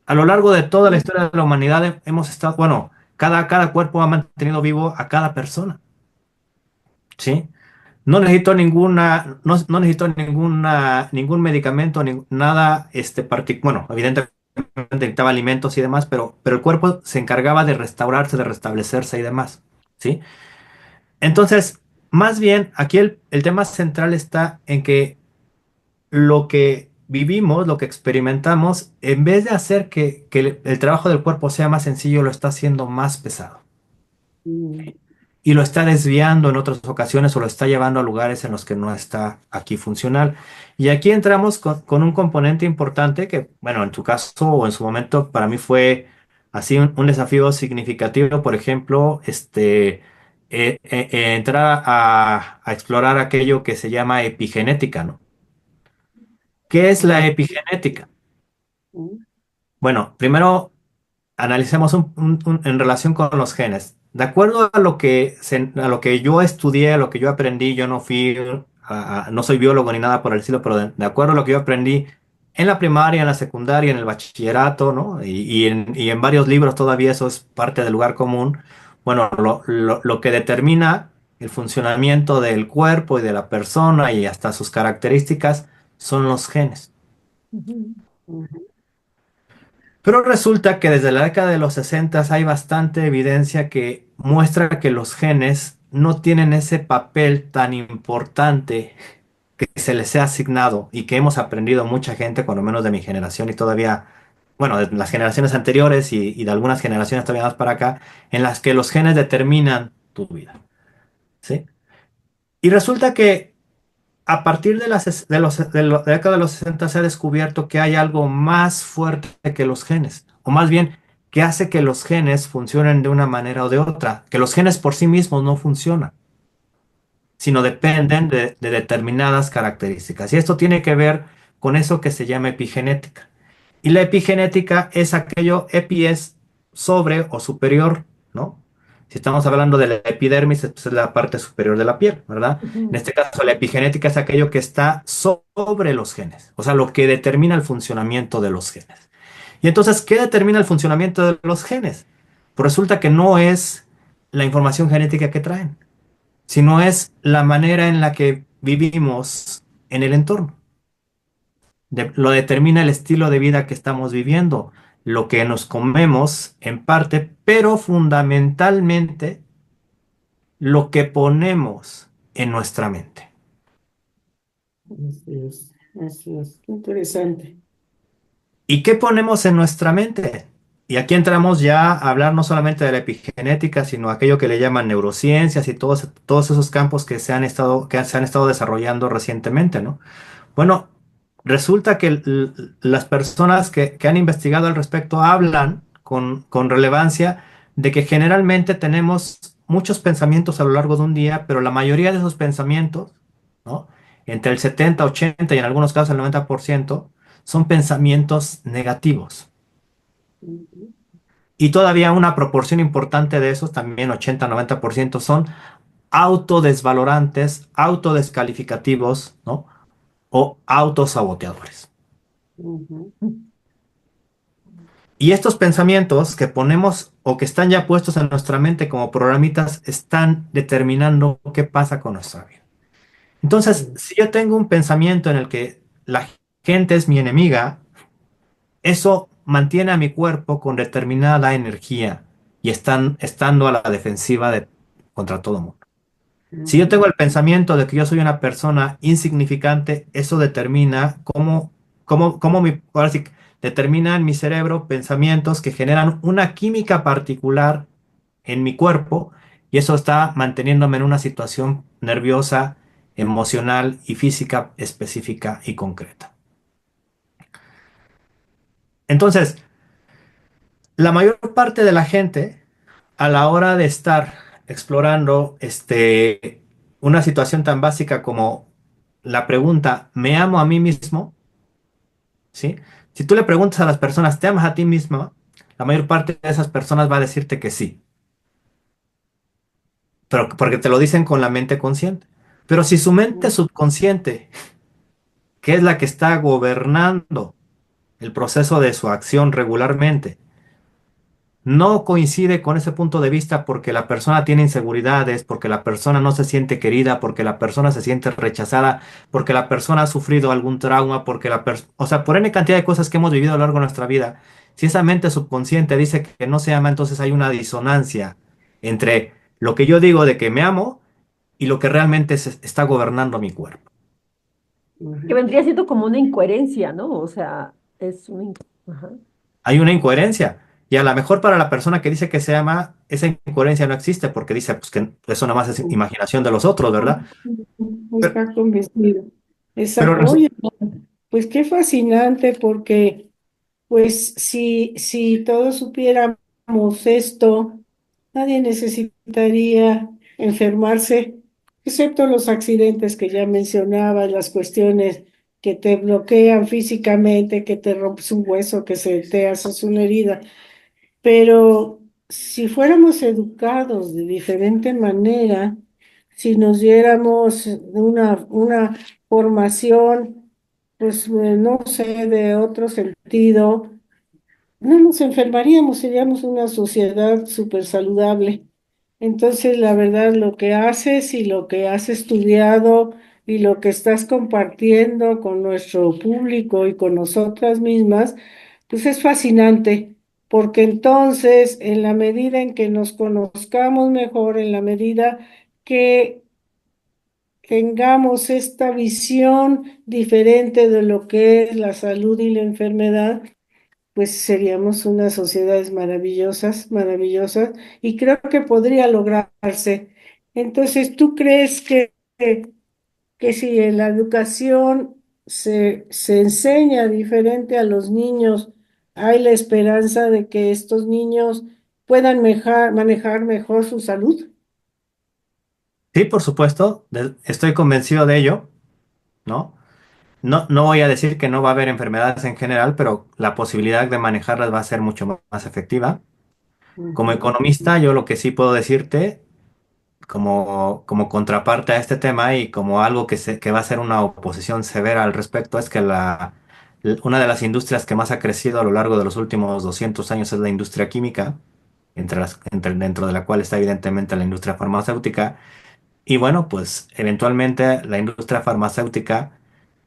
A lo largo de toda la historia de la humanidad hemos estado, bueno, cada cuerpo ha mantenido vivo a cada persona, ¿sí? No necesito no necesito ningún medicamento, nada, bueno, evidentemente necesitaba alimentos y demás, pero el cuerpo se encargaba de restaurarse, de restablecerse y demás, ¿sí? Entonces, más bien, aquí el tema central está en que lo que vivimos, lo que experimentamos, en vez de hacer que el trabajo del cuerpo sea más sencillo, lo está haciendo más pesado. Mm. Y lo está desviando en otras ocasiones o lo está llevando a lugares en los que no está aquí funcional. Y aquí entramos con un componente importante que, bueno, en tu caso o en su momento para mí fue así un desafío significativo, por ejemplo, entrar a explorar aquello que se llama epigenética, ¿no? ¿Qué es la Ah, epigenética? mm, Bueno, primero analicemos en relación con los genes. De acuerdo a a lo que yo estudié, a lo que yo aprendí, yo no fui, no soy biólogo ni nada por el estilo, pero de acuerdo a lo que yo aprendí en la primaria, en la secundaria, en el bachillerato, ¿no? Y en varios libros todavía eso es parte del lugar común. Bueno, lo que determina el funcionamiento del cuerpo y de la persona y hasta sus características son los genes. Ujú. ujú. Pero resulta que desde la década de los 60 hay bastante evidencia que muestra que los genes no tienen ese papel tan importante que se les ha asignado y que hemos aprendido mucha gente, por lo menos de mi generación y todavía, bueno, de las generaciones anteriores y de algunas generaciones todavía más para acá, en las que los genes determinan tu vida, ¿sí? Y resulta que a partir de la década de los 60 se ha descubierto que hay algo más fuerte que los genes, o más bien que hace que los genes funcionen de una manera o de otra, que los genes por sí mismos no funcionan, sino dependen de determinadas características. Y esto tiene que ver con eso que se llama epigenética. Y la epigenética es aquello, epi es sobre o superior, ¿no? Si estamos hablando de la epidermis, pues es la parte superior de la piel, ¿verdad? En Ujú. este caso, la epigenética es aquello que está sobre los genes, o sea, lo que determina el funcionamiento de los genes. Y entonces, ¿qué determina el funcionamiento de los genes? Pues resulta que no es la información genética que traen, sino es la manera en la que vivimos en el entorno. Lo determina el estilo de vida que estamos viviendo, lo que nos comemos en parte, pero fundamentalmente lo que ponemos en nuestra mente. Así es, así es. Qué interesante. ¿Y qué ponemos en nuestra mente? Y aquí entramos ya a hablar no solamente de la epigenética, sino aquello que le llaman neurociencias y todos esos campos que se han estado desarrollando recientemente, ¿no? Bueno, resulta que las personas que han investigado al respecto hablan con relevancia de que generalmente tenemos muchos pensamientos a lo largo de un día, pero la mayoría de esos pensamientos, ¿no? Entre el 70, 80 y en algunos casos el 90%, son pensamientos negativos. Ujú, Y todavía una proporción importante de esos, también 80, 90%, son autodesvalorantes, autodescalificativos, ¿no? O autosaboteadores. ujú. Y estos pensamientos que ponemos o que están ya puestos en nuestra mente como programitas están determinando qué pasa con nuestra vida. Entonces, Mm, si yo tengo un pensamiento en el que la gente es mi enemiga, eso mantiene a mi cuerpo con determinada energía y estando a la defensiva contra todo mundo. Si yo tengo ujú, el pensamiento de que yo soy una persona insignificante, eso determina ahora sí, determina en mi cerebro pensamientos que generan una química particular en mi cuerpo y eso está manteniéndome en una situación nerviosa, emocional y física específica y concreta. Entonces, la mayor parte de la gente, a la hora de estar explorando una situación tan básica como la pregunta, ¿me amo a mí mismo? ¿Sí? Si tú le preguntas a las personas, ¿te amas a ti mismo? La mayor parte de esas personas va a decirte que sí, pero porque te lo dicen con la mente consciente. Pero si su mente subconsciente, que es la que está gobernando el proceso de su acción regularmente, no coincide con ese punto de vista porque la persona tiene inseguridades, porque la persona no se siente querida, porque la persona se siente rechazada, porque la persona ha sufrido algún trauma, porque o sea, por N cantidad de cosas que hemos vivido a lo largo de nuestra vida. Si esa mente subconsciente dice que no se ama, entonces hay una disonancia entre lo que yo digo de que me amo y lo que realmente está gobernando mi cuerpo. Que ujú. vendría siendo como una incoherencia, ¿no? O sea, es una... Ajá. Hay una incoherencia. Y a lo mejor para la persona que dice que se ama, esa incoherencia no existe porque dice pues, que eso nada más es imaginación de los otros, ¿verdad? Pero, Está convencido. pero Exacto. Oye, pues qué fascinante porque pues si todos supiéramos esto, nadie necesitaría enfermarse, excepto los accidentes que ya mencionaba, las cuestiones que te bloquean físicamente, que te rompes un hueso, que se te haces una herida. Pero si fuéramos educados de diferente manera, si nos diéramos una formación, pues no sé, de otro sentido, no nos enfermaríamos, seríamos una sociedad súper saludable. Entonces, la verdad, lo que haces y lo que has estudiado y lo que estás compartiendo con nuestro público y con nosotras mismas, pues es fascinante, porque entonces, en la medida en que nos conozcamos mejor, en la medida que tengamos esta visión diferente de lo que es la salud y la enfermedad, pues seríamos unas sociedades maravillosas, maravillosas, y creo que podría lograrse. Entonces, ¿tú crees que si en la educación se enseña diferente a los niños, hay la esperanza de que estos niños puedan manejar mejor su salud? sí, por supuesto, estoy convencido de ello, ¿no? No, no voy a decir que no va a haber enfermedades en general, pero la posibilidad de manejarlas va a ser mucho más efectiva. Como Ujú. economista, yo lo que sí puedo decirte, como contraparte a este tema y como algo que va a ser una oposición severa al respecto, es que una de las industrias que más ha crecido a lo largo de los últimos 200 años es la industria química, dentro de la cual está evidentemente la industria farmacéutica. Y bueno, pues eventualmente la industria farmacéutica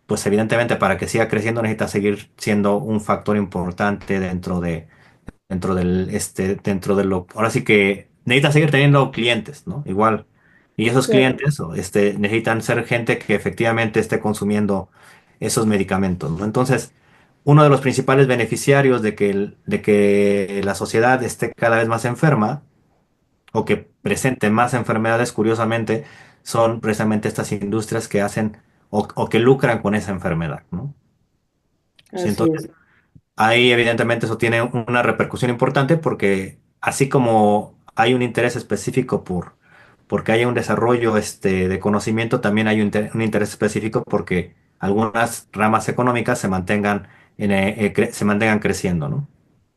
pues evidentemente para que siga creciendo necesita seguir siendo un factor importante dentro de lo, ahora sí que necesita seguir teniendo clientes, ¿no? Igual. Y esos Claro, clientes, necesitan ser gente que efectivamente esté consumiendo esos medicamentos, ¿no? Entonces, uno de los principales beneficiarios de que la sociedad esté cada vez más enferma o que presente más enfermedades, curiosamente, son precisamente estas industrias que hacen o que lucran con esa enfermedad, ¿no? Sí, así es. entonces, ahí evidentemente eso tiene una repercusión importante porque así como hay un interés específico porque haya un desarrollo de conocimiento, también hay un interés específico porque algunas ramas económicas se mantengan creciendo, ¿no?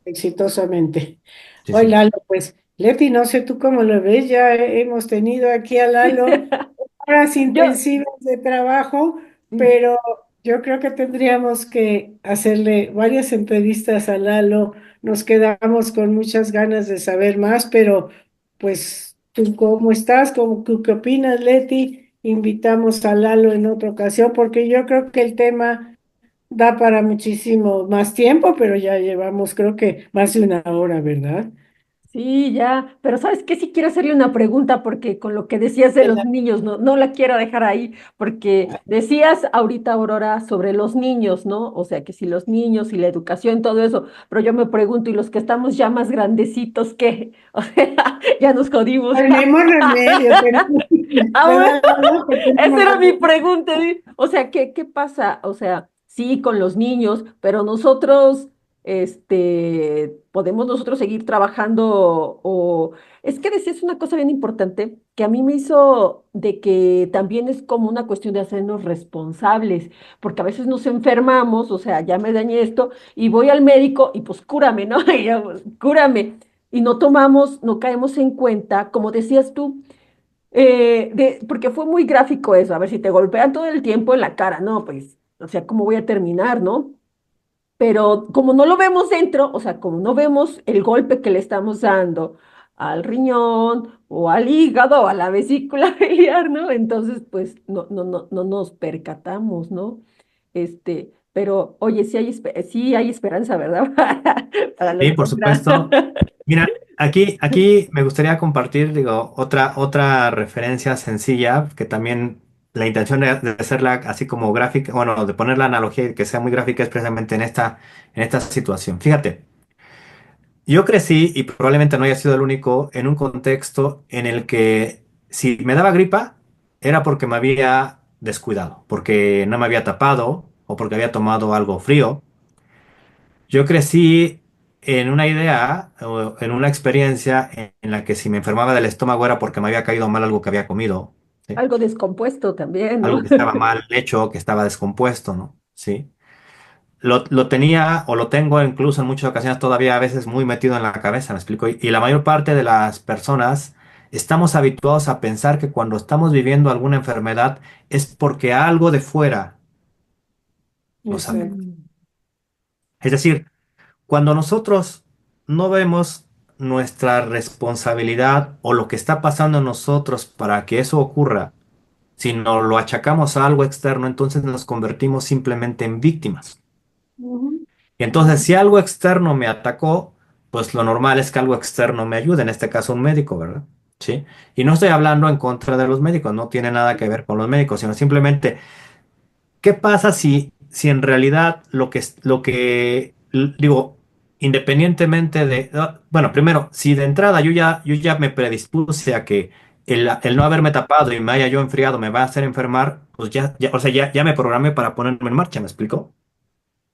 Exitosamente. Sí, Hoy, sí. Lalo, pues, Leti, no sé tú cómo lo ves, ya hemos tenido aquí a Lalo horas Yo, intensivas de trabajo, pero Yo creo que tendríamos que hacerle varias entrevistas a Lalo. Nos quedamos con muchas ganas de saber más, pero pues tú cómo estás, qué opinas, Leti? Invitamos a Lalo en otra ocasión porque yo creo que el tema da para muchísimo más tiempo, pero ya llevamos creo que más de una hora, ¿verdad? Sí, ya, pero ¿sabes qué? Sí quiero hacerle una pregunta porque con lo que decías de los niños, no la quiero dejar ahí, porque decías ahorita, Aurora, sobre los niños, ¿no? O sea, que si los niños y la educación, todo eso, pero yo me pregunto, ¿y los que estamos ya más grandecitos, qué? O sea, ya nos jodimos. Tenemos remedio, Ah, bueno, ¿verdad, Lalo? Que esa tenemos era mi remedio. pregunta. O sea, ¿qué pasa? O sea, sí, con los niños, pero nosotros, podemos nosotros seguir trabajando o... Es que decías una cosa bien importante que a mí me hizo de que también es como una cuestión de hacernos responsables, porque a veces nos enfermamos, o sea, ya me dañé esto y voy al médico y pues cúrame, ¿no? Y ya, pues, cúrame. Y no tomamos, no caemos en cuenta, como decías tú, porque fue muy gráfico eso, a ver si te golpean todo el tiempo en la cara, no, pues, o sea, ¿cómo voy a terminar, no? Pero como no lo vemos dentro, o sea, como no vemos el golpe que le estamos dando al riñón o al hígado o a la vesícula biliar, ¿no? Entonces, pues, no nos percatamos, ¿no? Pero, oye, sí hay esperanza, ¿verdad? Para Sí, los por contra. supuesto. Mira, aquí me gustaría compartir, digo, otra referencia sencilla, que también la intención de hacerla así como gráfica, bueno, de poner la analogía y que sea muy gráfica es precisamente en esta situación. Fíjate, yo crecí, y probablemente no haya sido el único, en un contexto en el que si me daba gripa, era porque me había descuidado, porque no me había tapado o porque había tomado algo frío. Yo crecí en una idea o en una experiencia en la que si me enfermaba del estómago era porque me había caído mal algo que había comido, ¿sí? Algo descompuesto también, Algo ¿no? que estaba mal hecho, que estaba descompuesto, ¿no? Sí. Lo tenía o lo tengo incluso en muchas ocasiones todavía a veces muy metido en la cabeza, ¿me explico? Y la mayor parte de las personas estamos habituados a pensar que cuando estamos viviendo alguna enfermedad es porque algo de fuera nos afecta. Exacto. Mm. Es decir, cuando nosotros no vemos nuestra responsabilidad o lo que está pasando en nosotros para que eso ocurra, sino lo achacamos a algo externo, entonces nos convertimos simplemente en víctimas. Ujú. Y entonces, si algo externo me atacó, pues lo normal es que algo externo me ayude, en este caso un médico, ¿verdad? Sí. Y no estoy hablando en contra de los médicos, no tiene nada que ver con los médicos, sino simplemente ¿qué pasa si en realidad digo, independientemente de, bueno, primero, si de entrada yo ya me predispuse a que el no haberme tapado y me haya yo enfriado me va a hacer enfermar, pues o sea, ya me programé para ponerme en marcha, ¿me explico?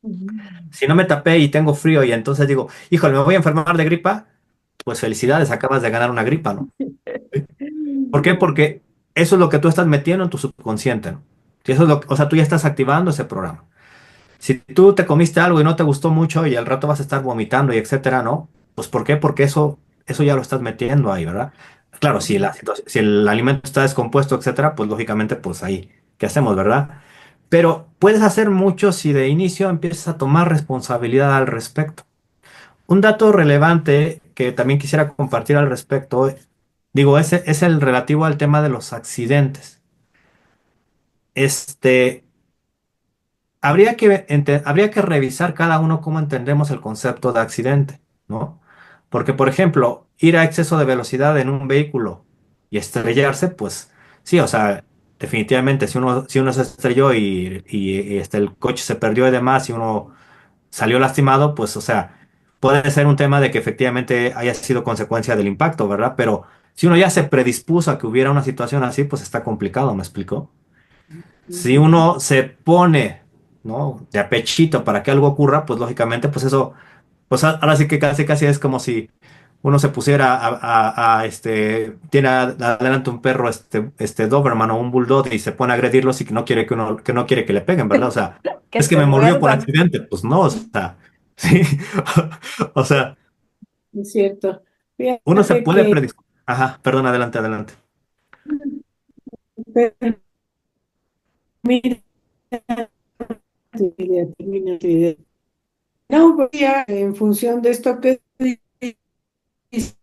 Ujú. Si no me tapé y tengo frío y entonces digo, híjole, me voy a enfermar de gripa, pues felicidades, acabas de ganar una gripa, ¿no? ¿Sí? ¿Por qué? Porque eso es lo que tú estás metiendo en tu subconsciente, ¿no? Y eso es o sea, tú ya estás activando ese programa. Si tú te comiste algo y no te gustó mucho y al rato vas a estar vomitando y etcétera, ¿no? Pues ¿por qué? Porque eso ya lo estás metiendo ahí, ¿verdad? Claro, si el alimento está descompuesto, etcétera, pues lógicamente, pues ahí, ¿qué hacemos, verdad? Pero puedes hacer mucho si de inicio empiezas a tomar responsabilidad al respecto. Un dato relevante que también quisiera compartir al respecto, digo, ese es el relativo al tema de los accidentes. Este, habría que revisar cada uno cómo entendemos el concepto de accidente, ¿no? Porque, por ejemplo, ir a exceso de velocidad en un vehículo y estrellarse, pues sí, o sea, definitivamente, si uno se estrelló y el coche se perdió y demás y uno salió lastimado, pues, o sea, puede ser un tema de que efectivamente haya sido consecuencia del impacto, ¿verdad? Pero si uno ya se predispuso a que hubiera una situación así, pues está complicado, ¿me explico? Si uno se pone, ¿no? De a pechito para que algo ocurra, pues lógicamente, pues eso, pues ahora sí que casi casi es como si uno se pusiera tiene adelante un perro, Doberman o un Bulldog y se pone a agredirlos y que no quiere que le peguen, ¿verdad? O sea, Que es que te me mordió por muerdan. accidente, pues no, o sea, sí, o sea, Es cierto. uno se Fíjate puede que predisponer. Ajá, perdón, adelante, adelante. mira, tu idea, termina tu idea. No, pues ya, en función de esto que dices,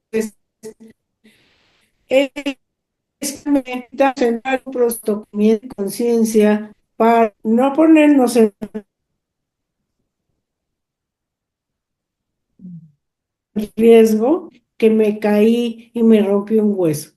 es que necesitamos sentar un procedimiento de conciencia para no ponernos en riesgo que me caí y me rompí un hueso.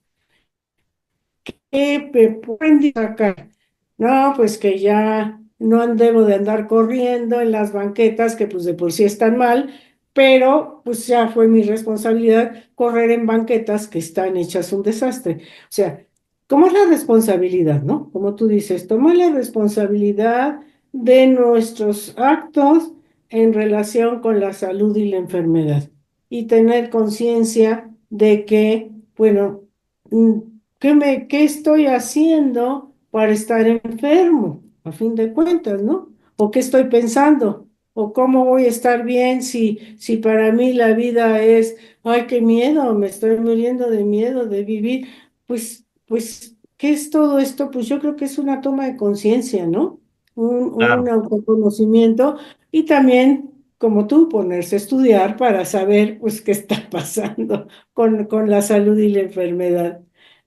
¿Qué me pueden sacar? No, pues que ya no debo de andar corriendo en las banquetas, que pues de por sí están mal, pero pues ya fue mi responsabilidad correr en banquetas que están hechas un desastre. O sea, ¿cómo es la responsabilidad, no? Como tú dices, toma la responsabilidad de nuestros actos en relación con la salud y la enfermedad y tener conciencia de que, bueno, mm, qué estoy haciendo para estar enfermo, a fin de cuentas, ¿no? ¿O qué estoy pensando? ¿O cómo voy a estar bien si para mí la vida es, ay, qué miedo, me estoy muriendo de miedo de vivir? Pues, ¿qué es todo esto? Pues yo creo que es una toma de conciencia, ¿no? Un Claro. autoconocimiento y también, como tú, ponerse a estudiar para saber, pues, qué está pasando con la salud y la enfermedad.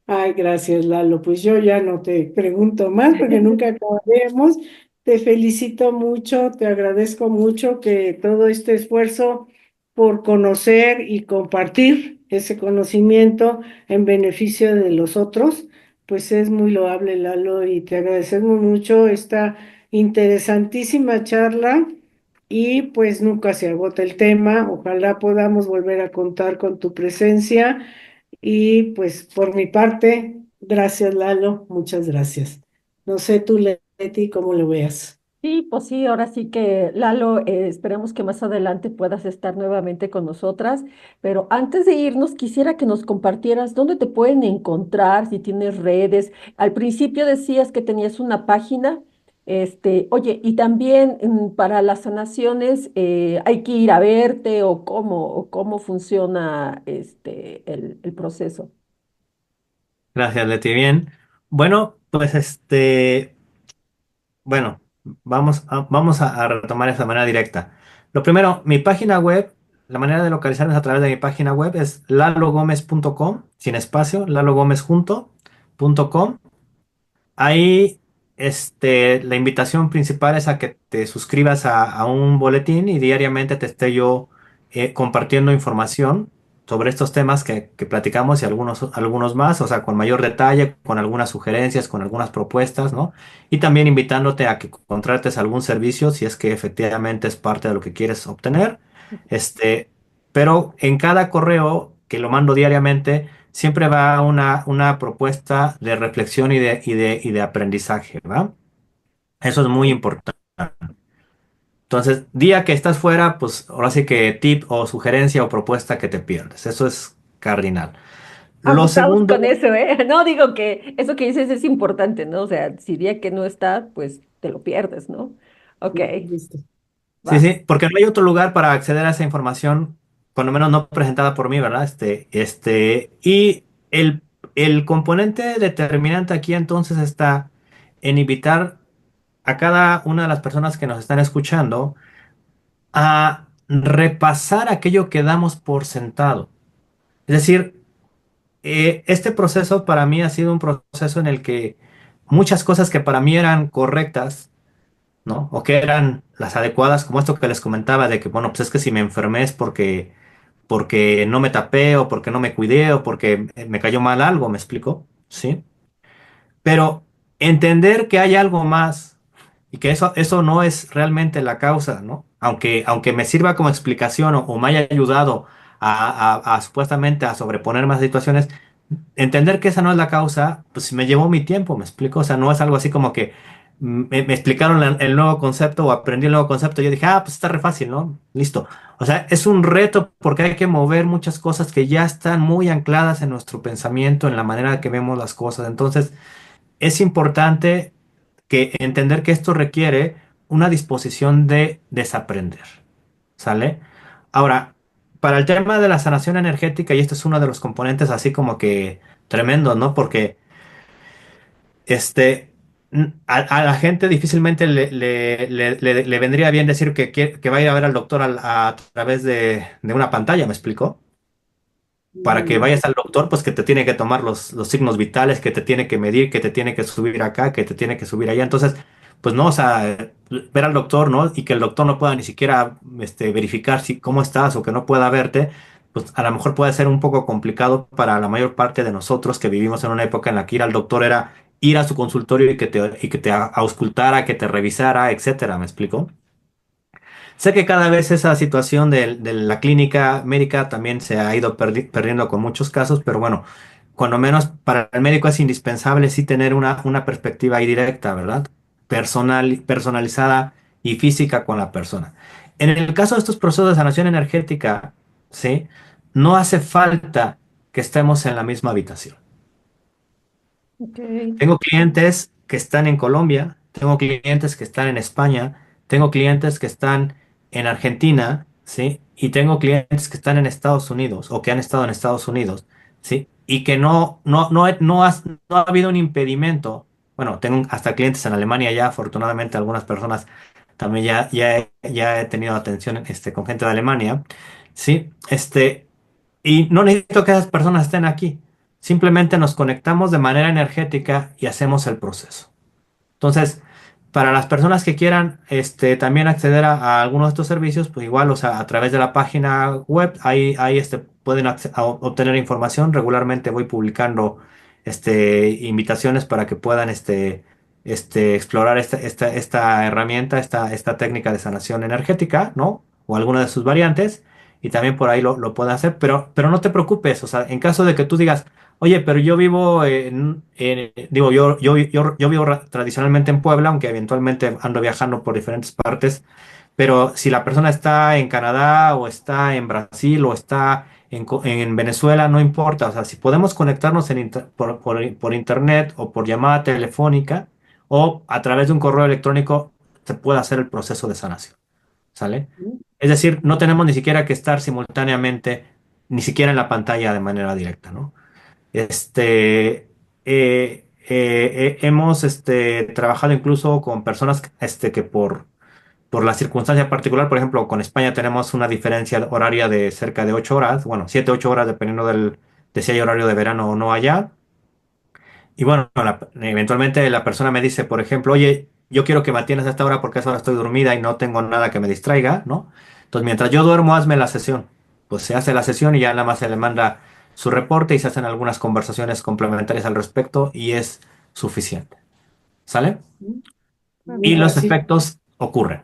Ay, gracias, Lalo. Pues yo ya no te pregunto más porque nunca acabaremos. Te felicito mucho, te agradezco mucho que todo este esfuerzo por conocer y compartir ese conocimiento en beneficio de los otros, pues es muy loable, Lalo, y te agradecemos mucho esta interesantísima charla y pues nunca se agota el tema. Ojalá podamos volver a contar con tu presencia. Y pues por mi parte, gracias Lalo, muchas gracias. No sé tú, Leti, cómo lo veas. Sí, pues sí, ahora sí que Lalo, esperemos que más adelante puedas estar nuevamente con nosotras, pero antes de irnos quisiera que nos compartieras dónde te pueden encontrar, si tienes redes. Al principio decías que tenías una página, oye, y también para las sanaciones hay que ir a verte o cómo funciona el proceso. Gracias, Leti. Bien. Bueno, pues bueno, vamos a retomar esa manera directa. Lo primero, mi página web, la manera de localizarnos a través de mi página web es lalogomez.com, sin espacio, lalogomezjunto.com. Ahí, la invitación principal es a que te suscribas a un boletín y diariamente te esté yo compartiendo información sobre estos temas que platicamos y algunos más, o sea, con mayor detalle, con algunas sugerencias, con algunas propuestas, ¿no? Y también invitándote a que contrates algún servicio si es que efectivamente es parte de lo que quieres obtener. Este, pero en cada correo que lo mando diariamente, siempre va una propuesta de reflexión y de aprendizaje, ¿va? Eso es muy importante. Entonces, día que estás fuera, pues ahora sí que tip o sugerencia o propuesta que te pierdes. Eso es cardinal. Lo Abusados con segundo, eso, ¿eh? No digo que eso que dices es importante, ¿no? O sea, si día que no está, pues te lo pierdes, ¿no? Ok, Listo. sí, va. sí, porque no hay otro lugar para acceder a esa información, por lo menos no presentada por mí, ¿verdad? Y el componente determinante aquí entonces está en invitar a cada una de las personas que nos están escuchando a repasar aquello que damos por sentado. Es decir, este proceso para mí ha sido un proceso en el que muchas cosas que para mí eran correctas, ¿no? O que eran las adecuadas, como esto que les comentaba, de que, bueno, pues es que si me enfermé es porque no me tapé o porque no me cuidé o porque me cayó mal algo, ¿me explico? ¿Sí? Pero entender que hay algo más y que eso no es realmente la causa, ¿no? Aunque me sirva como explicación o me haya ayudado a supuestamente a sobreponer más situaciones, entender que esa no es la causa, pues me llevó mi tiempo, ¿me explico? O sea, no es algo así como que me explicaron el nuevo concepto o aprendí el nuevo concepto y yo dije, pues está re fácil, ¿no? Listo. O sea, es un reto porque hay que mover muchas cosas que ya están muy ancladas en nuestro pensamiento, en la manera que vemos las cosas. Entonces, es importante que entender que esto requiere una disposición de desaprender, ¿sale? Ahora, para el tema de la sanación energética, y este es uno de los componentes así como que tremendo, ¿no? Porque este, A la gente difícilmente le vendría bien decir que va a ir a ver al doctor a través de una pantalla, ¿me explico? Para que Mm, vayas al doctor, pues que te tiene que tomar los signos vitales, que te tiene que medir, que te tiene que subir acá, que te tiene que subir allá. Entonces, pues no, o sea, ver al doctor, ¿no? Y que el doctor no pueda ni siquiera verificar si cómo estás o que no pueda verte, pues a lo mejor puede ser un poco complicado para la mayor parte de nosotros que vivimos en una época en la que ir al doctor era ir a su consultorio y que te auscultara, que te revisara, etcétera, ¿me explico? Sé que cada vez esa situación de la clínica médica también se ha ido perdiendo con muchos casos, pero bueno, cuando menos para el médico es indispensable sí tener una perspectiva ahí directa, ¿verdad? Personalizada y física con la persona. En el caso de estos procesos de sanación energética, ¿sí? No hace falta que estemos en la misma habitación. Ok. Tengo clientes que están en Colombia, tengo clientes que están en España, tengo clientes que están en Argentina, ¿sí? Y tengo clientes que están en Estados Unidos o que han estado en Estados Unidos, ¿sí? Y que no ha habido un impedimento. Bueno, tengo hasta clientes en Alemania ya, afortunadamente algunas personas también ya he tenido atención con gente de Alemania, ¿sí? Y no necesito que esas personas estén aquí. Simplemente nos conectamos de manera energética y hacemos el proceso. Entonces, para las personas que quieran también acceder a algunos de estos servicios, pues igual, o sea, a través de la página web, ahí pueden obtener información. Regularmente voy publicando invitaciones para que puedan explorar esta herramienta, esta técnica de sanación energética, ¿no? O alguna de sus variantes. Y también por ahí lo pueden hacer, pero no te preocupes, o sea, en caso de que tú digas, oye, pero yo vivo digo, yo vivo tradicionalmente en Puebla, aunque eventualmente ando viajando por diferentes partes, pero si la persona está en Canadá o está en Brasil o está en Venezuela, no importa, o sea, si podemos conectarnos por internet o por llamada telefónica o a través de un correo electrónico, se puede hacer el proceso de sanación, ¿sale? Es decir, no tenemos ni siquiera que estar simultáneamente, ni siquiera en la pantalla de manera directa, ¿no? Hemos trabajado incluso con personas que por la circunstancia particular, por ejemplo, con España tenemos una diferencia horaria de cerca de 8 horas, bueno, 7 8 horas dependiendo de si hay horario de verano o no allá. Y bueno, eventualmente la persona me dice, por ejemplo, oye, yo quiero que me atiendas a esta hora porque a esa hora estoy dormida y no tengo nada que me distraiga, ¿no? Entonces, mientras yo duermo, hazme la sesión. Pues se hace la sesión y ya nada más se le manda su reporte y se hacen algunas conversaciones complementarias al respecto y es suficiente. ¿Sale? Y mira, los sí. efectos ocurren.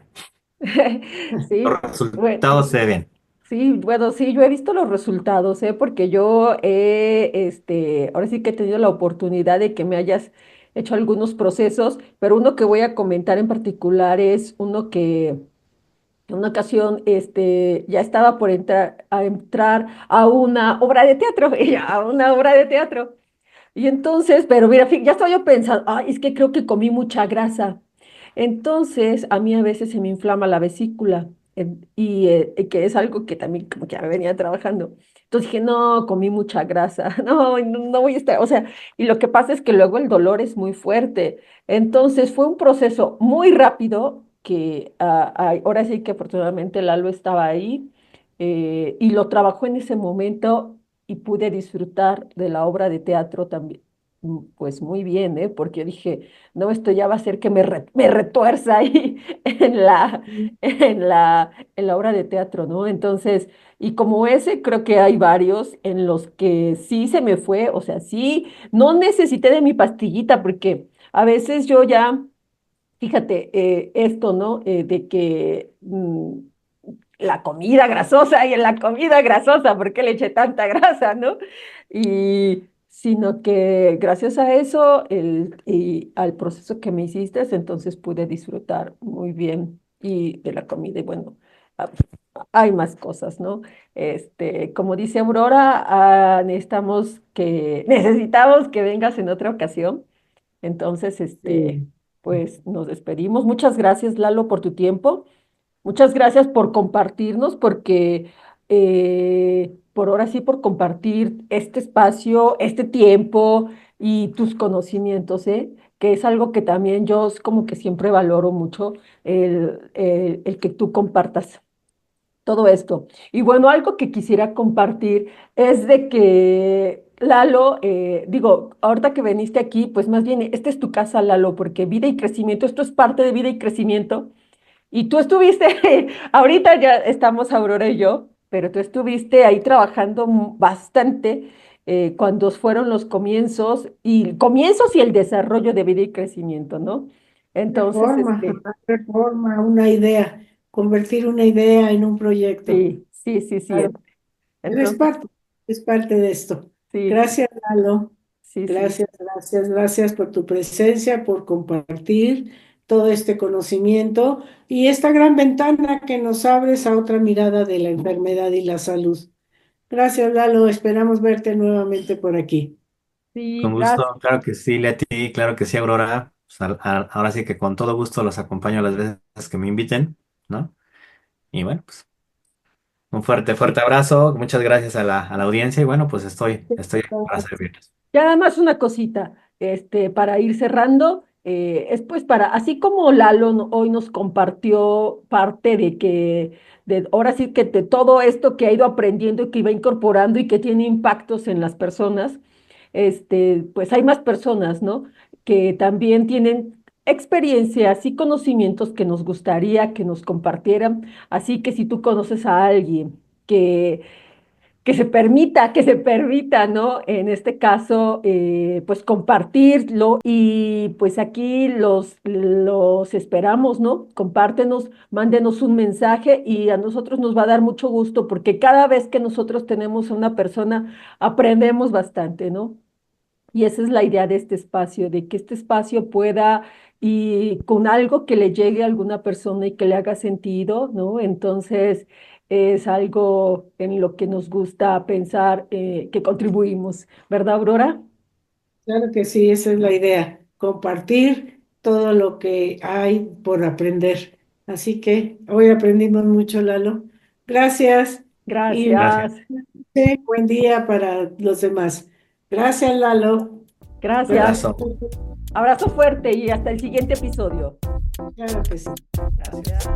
Los Sí, bueno, resultados se ven. sí, bueno, sí, yo he visto los resultados, ¿eh? Porque yo ahora sí que he tenido la oportunidad de que me hayas hecho algunos procesos, pero uno que voy a comentar en particular es uno que en una ocasión, ya estaba por entrar a una obra de teatro, a una obra de teatro. Y entonces, pero mira, ya estaba yo pensando, ay, es que creo que comí mucha grasa. Entonces, a mí a veces se me inflama la vesícula y que es algo que también como que ya me venía trabajando. Entonces dije, no, comí mucha grasa, no, no, no voy a estar, o sea, y lo que pasa es que luego el dolor es muy fuerte. Entonces fue un proceso muy rápido que ahora sí que afortunadamente Lalo estaba ahí y lo trabajó en ese momento y pude disfrutar de la obra de teatro también, pues muy bien, ¿eh? Porque yo dije, no, esto ya va a ser que me retuerza ahí en la obra de teatro, ¿no? Entonces, y como ese, creo que hay varios en los que sí se me fue, o sea, sí, no necesité de mi pastillita, porque a veces yo ya, fíjate, esto, ¿no? De que la comida grasosa y en la comida grasosa, ¿por qué le eché tanta grasa, no? Y sino que gracias a eso y al proceso que me hiciste, entonces pude disfrutar muy bien y de la comida y bueno, ah, hay más cosas, ¿no? Como dice Aurora, necesitamos que vengas en otra ocasión. Entonces, Sí. pues nos despedimos. Muchas gracias, Lalo, por tu tiempo. Muchas gracias por compartirnos, porque por ahora sí, por compartir este espacio, este tiempo y tus conocimientos, ¿eh? que es algo que también yo es como que siempre valoro mucho, el que tú compartas todo esto. Y bueno, algo que quisiera compartir es de que Lalo, digo, ahorita que viniste aquí, pues más bien, esta es tu casa, Lalo, porque vida y crecimiento, esto es parte de vida y crecimiento. Y tú estuviste, ahorita ya estamos Aurora y yo, pero tú estuviste ahí trabajando bastante cuando fueron los comienzos y el desarrollo de vida y crecimiento, ¿no? Entonces, Reforma, una idea, convertir una idea en un proyecto. sí, sí, sí, sí. Claro, eres Entonces, parte, es parte de esto. sí, Gracias, Lalo. sí, sí. Gracias, gracias, gracias por tu presencia, por compartir todo este conocimiento y esta gran ventana que nos abres a otra mirada de la enfermedad y la salud. Gracias, Lalo. Esperamos verte nuevamente por aquí. Sí, Con gusto, gracias. claro que sí, Leti, claro que sí, Aurora. Pues, ahora sí que con todo gusto los acompaño las veces que me inviten, ¿no? Y bueno, pues un fuerte, fuerte abrazo. Muchas gracias a la audiencia y bueno, pues estoy aquí para servirles. Ya nada más una cosita, para ir cerrando, es pues para, así como Lalo hoy nos compartió parte ahora sí que de todo esto que ha ido aprendiendo y que iba incorporando y que tiene impactos en las personas, pues hay más personas, ¿no? Que también tienen experiencias y conocimientos que nos gustaría que nos compartieran. Así que si tú conoces a alguien que que se permita, ¿no? En este caso, pues compartirlo y pues aquí los esperamos, ¿no? Compártenos, mándenos un mensaje y a nosotros nos va a dar mucho gusto porque cada vez que nosotros tenemos a una persona, aprendemos bastante, ¿no? Y esa es la idea de este espacio, de que este espacio pueda y con algo que le llegue a alguna persona y que le haga sentido, ¿no? Entonces es algo en lo que nos gusta pensar que contribuimos, ¿verdad, Aurora? Claro que sí, esa es la idea, compartir todo lo que hay por aprender. Así que hoy aprendimos mucho, Lalo. Gracias y Gracias. Gracias, buen día para los demás. Gracias, Lalo. gracias. Gracias. Abrazo. Abrazo fuerte y hasta el siguiente episodio. Claro que sí. Gracias.